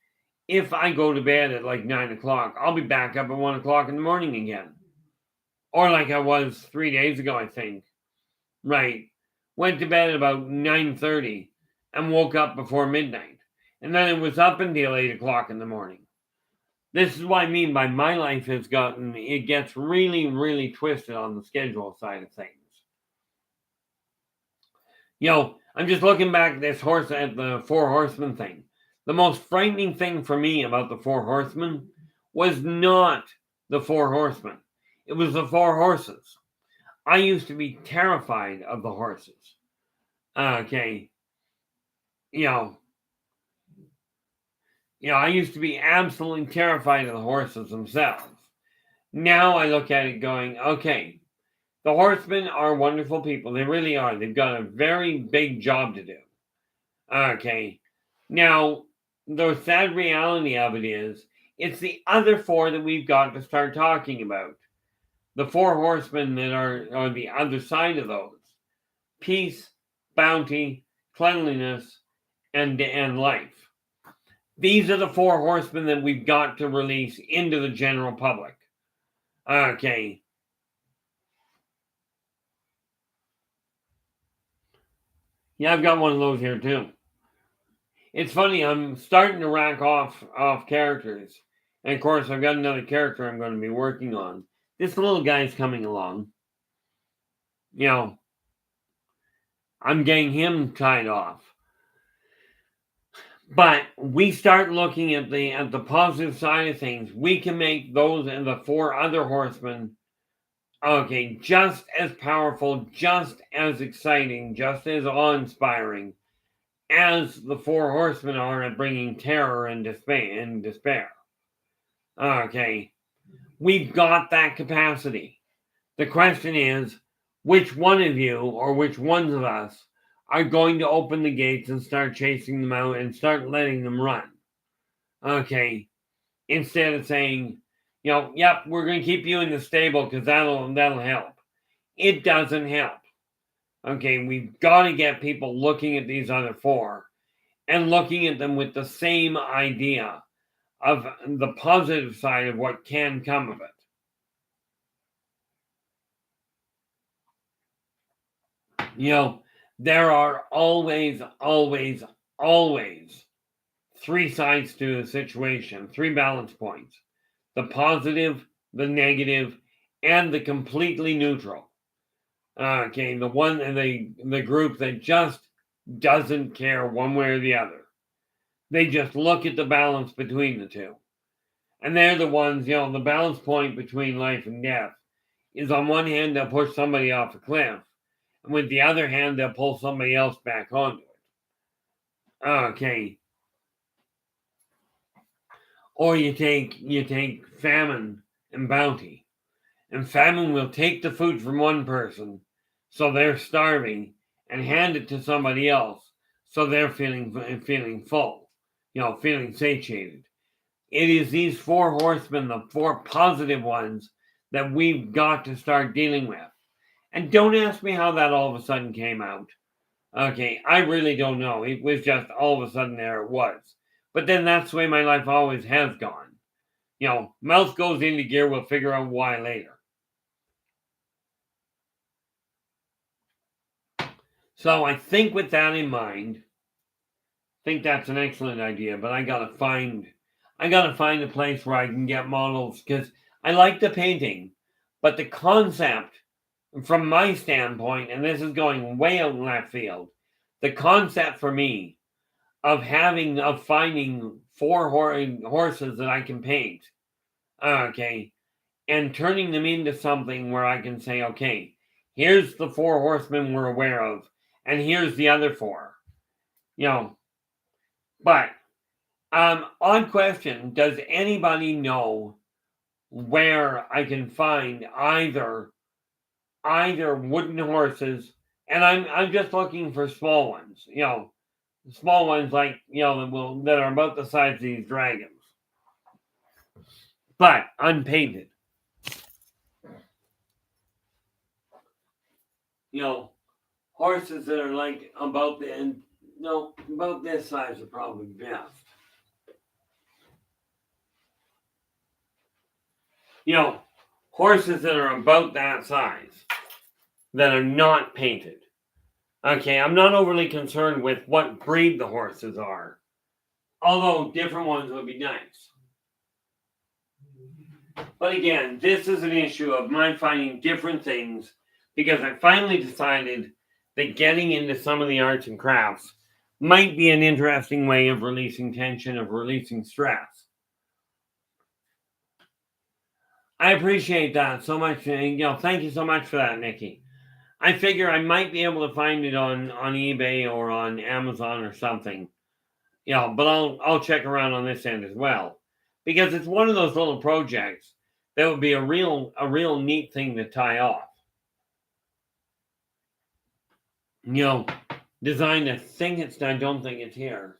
A: if I go to bed at like 9 o'clock, I'll be back up at 1 o'clock in the morning again. Or like I was 3 days ago, I think. Right. Went to bed at about 9:30 and woke up before midnight. And then it was up until 8 o'clock in the morning. This is what I mean by my life it gets really, really twisted on the schedule side of things. I'm just looking back at the Four Horsemen thing. The most frightening thing for me about the Four Horsemen was not the Four Horsemen. It was the four horses. I used to be terrified of the horses. Okay. I used to be absolutely terrified of the horses themselves. Now I look at it going, okay, the horsemen are wonderful people. They really are. They've got a very big job to do. Okay. Now, the sad reality of it is, it's the other four that we've got to start talking about. The four horsemen that are the other side of those. Peace, bounty, cleanliness, and life. These are the four horsemen that we've got to release into the general public. Okay. Yeah, I've got one of those here too. It's funny, I'm starting to rack off characters. And of course, I've got another character I'm going to be working on. This little guy's coming along. I'm getting him tied off. But we start looking at the positive side of things. We can make those and the four other horsemen, okay, just as powerful, just as exciting, just as awe-inspiring as the four horsemen are at bringing terror and despair. Okay, we've got that capacity. The question is, which one of you or which ones of us are going to open the gates and start chasing them out and start letting them run? Okay, instead of saying, yep, we're going to keep you in the stable because that'll help. It doesn't help. Okay, we've got to get people looking at these other four and looking at them with the same idea of the positive side of what can come of it. There are always three sides to the situation, three balance points: the positive, the negative, and the completely neutral. Okay, the one and the group that just doesn't care one way or the other. They just look at the balance between the two. And they're the ones, the balance point between life and death is on one hand, they'll push somebody off a cliff. And with the other hand, they'll pull somebody else back onto it. Okay. Or you take famine and bounty. And famine will take the food from one person, so they're starving, and hand it to somebody else, so they're feeling full, feeling satiated. It is these four horsemen, the four positive ones, that we've got to start dealing with. And don't ask me how that all of a sudden came out. Okay, I really don't know. It was just all of a sudden there it was. But then that's the way my life always has gone. Mouth goes into gear, we'll figure out why later. So I think with that in mind, I think that's an excellent idea, but I gotta find I gotta find a place where I can get models because I like the painting, but the concept, from my standpoint, and this is going way out in left field, the concept for me of finding four horses that I can paint, okay, and turning them into something where I can say, okay, here's the four horsemen we're aware of, and here's the other four, you know. But odd question: does anybody know where I can find either wooden horses? And I'm just looking for small ones, small ones like that are about the size of these dragons, but unpainted. Horses that are like about this size are probably best. Horses that are about that size that are not painted. Okay, I'm not overly concerned with what breed the horses are, although different ones would be nice. But again, this is an issue of my finding different things because I finally decided that getting into some of the arts and crafts might be an interesting way of releasing tension, of releasing stress. I appreciate that so much. Thank you so much for that, Nikki. I figure I might be able to find it on eBay or on Amazon or something. But I'll check around on this end as well because it's one of those little projects that would be a real neat thing to tie off. Design a thing. I don't think it's here.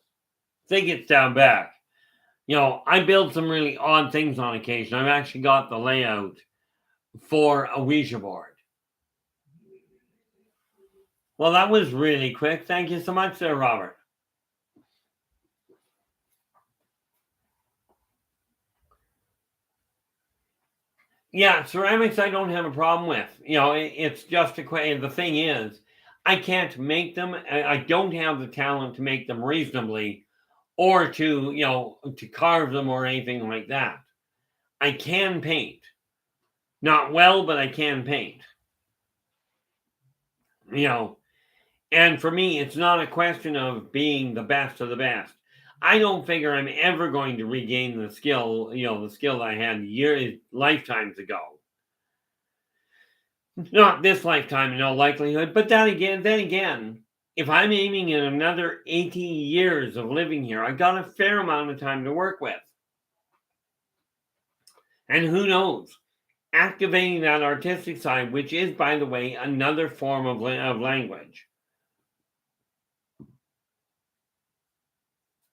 A: I think it's down back. I build some really odd things on occasion. I've actually got the layout for a Ouija board. Well, that was really quick. Thank you so much there, Robert. Yeah, ceramics I don't have a problem with. It's just a question. The thing is, I can't make them. I don't have the talent to make them reasonably or to carve them or anything like that. I can paint. Not well, but I can paint. And for me, it's not a question of being the best of the best. I don't figure I'm ever going to regain the skill, the skill I had lifetimes ago. Not this lifetime in all likelihood, but then again, if I'm aiming at another 80 years of living here, I've got a fair amount of time to work with. And who knows? Activating that artistic side, which is, by the way, another form of language.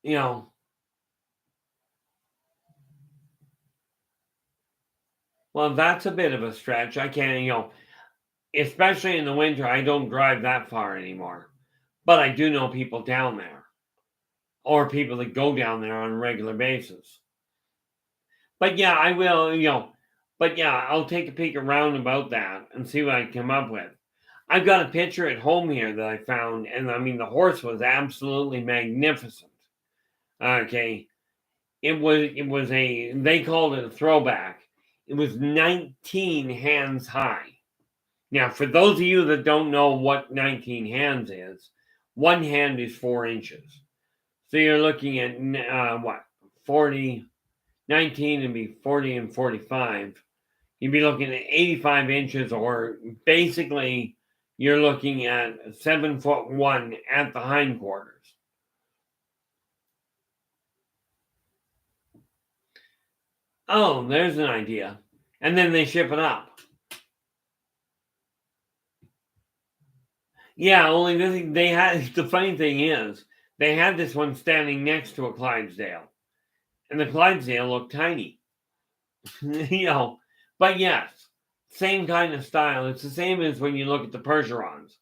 A: Well, that's a bit of a stretch. I can't, especially in the winter, I don't drive that far anymore. But I do know people down there or people that go down there on a regular basis. But yeah, I will, but yeah, I'll take a peek around about that and see what I can come up with. I've got a picture at home here that I found, and I mean, the horse was absolutely magnificent. Okay. They called it a throwback. It was 19 hands high. Now, for those of you that don't know what 19 hands is, one hand is 4 inches. So you're looking at, 40, 19 and be 40 and 45. You'd be looking at 85 inches, or basically you're looking at 7'1" at the hindquarters. Oh, there's an idea. And then they ship it up. Yeah, only they had, the funny thing is, they had this one standing next to a Clydesdale. And the Clydesdale looked tiny. But yes, same kind of style. It's the same as when you look at the Percherons.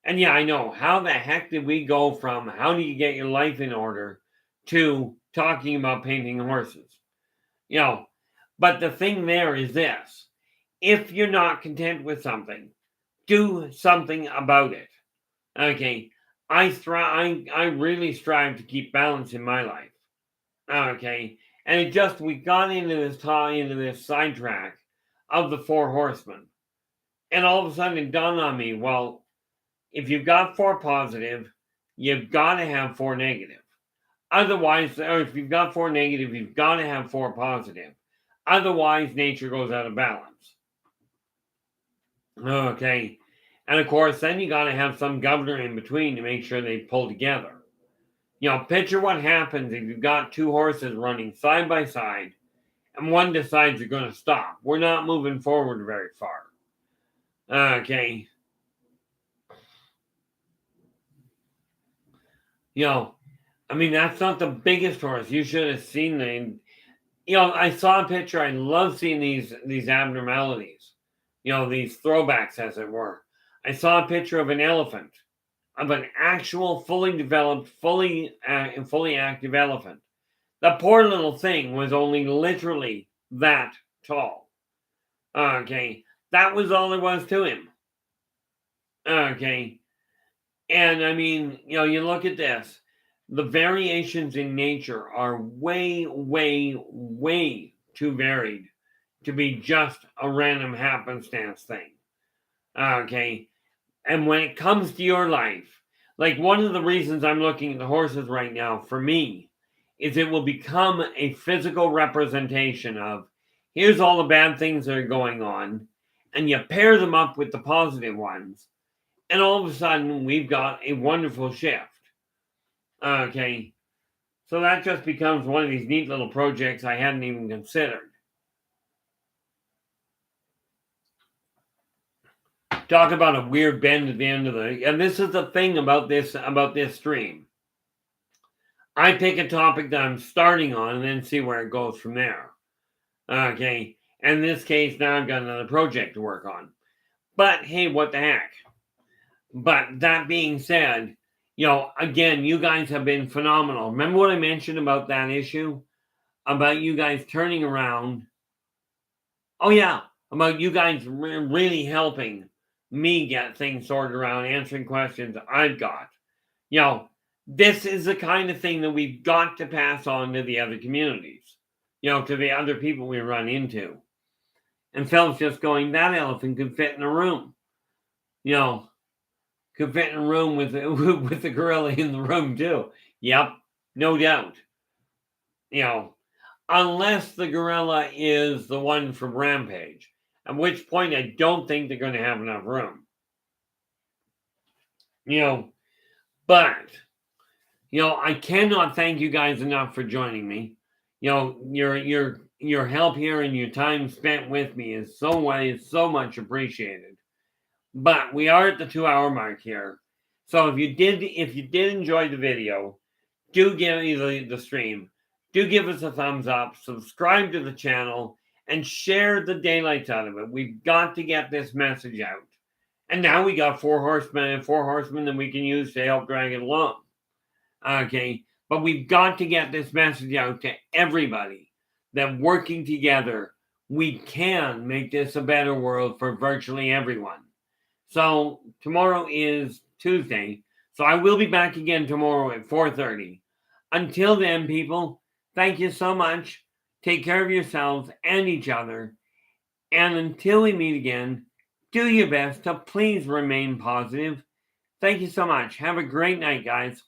A: And yeah, I know. How the heck did we go from how do you get your life in order to talking about painting horses? But the thing there is this: if you're not content with something, do something about it. Okay. I really strive to keep balance in my life. Okay. And we got into this sidetrack of the 4 horsemen. And all of a sudden it dawned on me, well, if you've got 4 positive, you've got to have 4 negative. Otherwise, or if you've got 4 negative, you've got to have 4 positive. Otherwise, nature goes out of balance. Okay. And of course, then you got to have some governor in between to make sure they pull together. Picture what happens if you've got 2 horses running side by side and one decides you're going to stop. We're not moving forward very far. Okay. That's not the biggest horse. You should have seen I saw a picture. I love seeing these abnormalities. These throwbacks, as it were. I saw a picture of an elephant, of an actual fully developed, fully active elephant. The poor little thing was only literally that tall. Okay. That was all there was to him. Okay. And you look at this. The variations in nature are way, way, way too varied to be just a random happenstance thing. Okay. And when it comes to your life, like one of the reasons I'm looking at the horses right now, for me, is it will become a physical representation of here's all the bad things that are going on, and you pair them up with the positive ones, and all of a sudden we've got a wonderful shift. Okay. So that just becomes one of these neat little projects I hadn't even considered. Talk about a weird bend at the end of and this is the thing about this stream. I pick a topic that I'm starting on and then see where it goes from there. Okay. In this case, now I've got another project to work on. But hey, what the heck? But that being said, again, you guys have been phenomenal. Remember what I mentioned about that issue? About you guys turning around. Oh, yeah. About you guys really helping me get things sorted around, answering questions I've got. This is the kind of thing that we've got to pass on to the other communities, to the other people we run into. And Phil's just going, that elephant could fit in a room. Could fit in a room with the gorilla in the room too. Yep, no doubt. Unless the gorilla is the one from Rampage, at which point I don't think they're going to have enough room. But I cannot thank you guys enough for joining me. Your help here and your time spent with me is so much appreciated. But we are at the 2-hour mark here. So if you did enjoy the video, do give me the stream. Do give us a thumbs up, subscribe to the channel, and share the daylights out of it. We've got to get this message out. And now we got 4 horsemen that we can use to help drag it along. Okay, but we've got to get this message out to everybody that working together, we can make this a better world for virtually everyone. So tomorrow is Tuesday, so I will be back again tomorrow at 4:30. Until then, people, thank you so much. Take care of yourselves and each other. And until we meet again, do your best to please remain positive. Thank you so much. Have a great night, guys.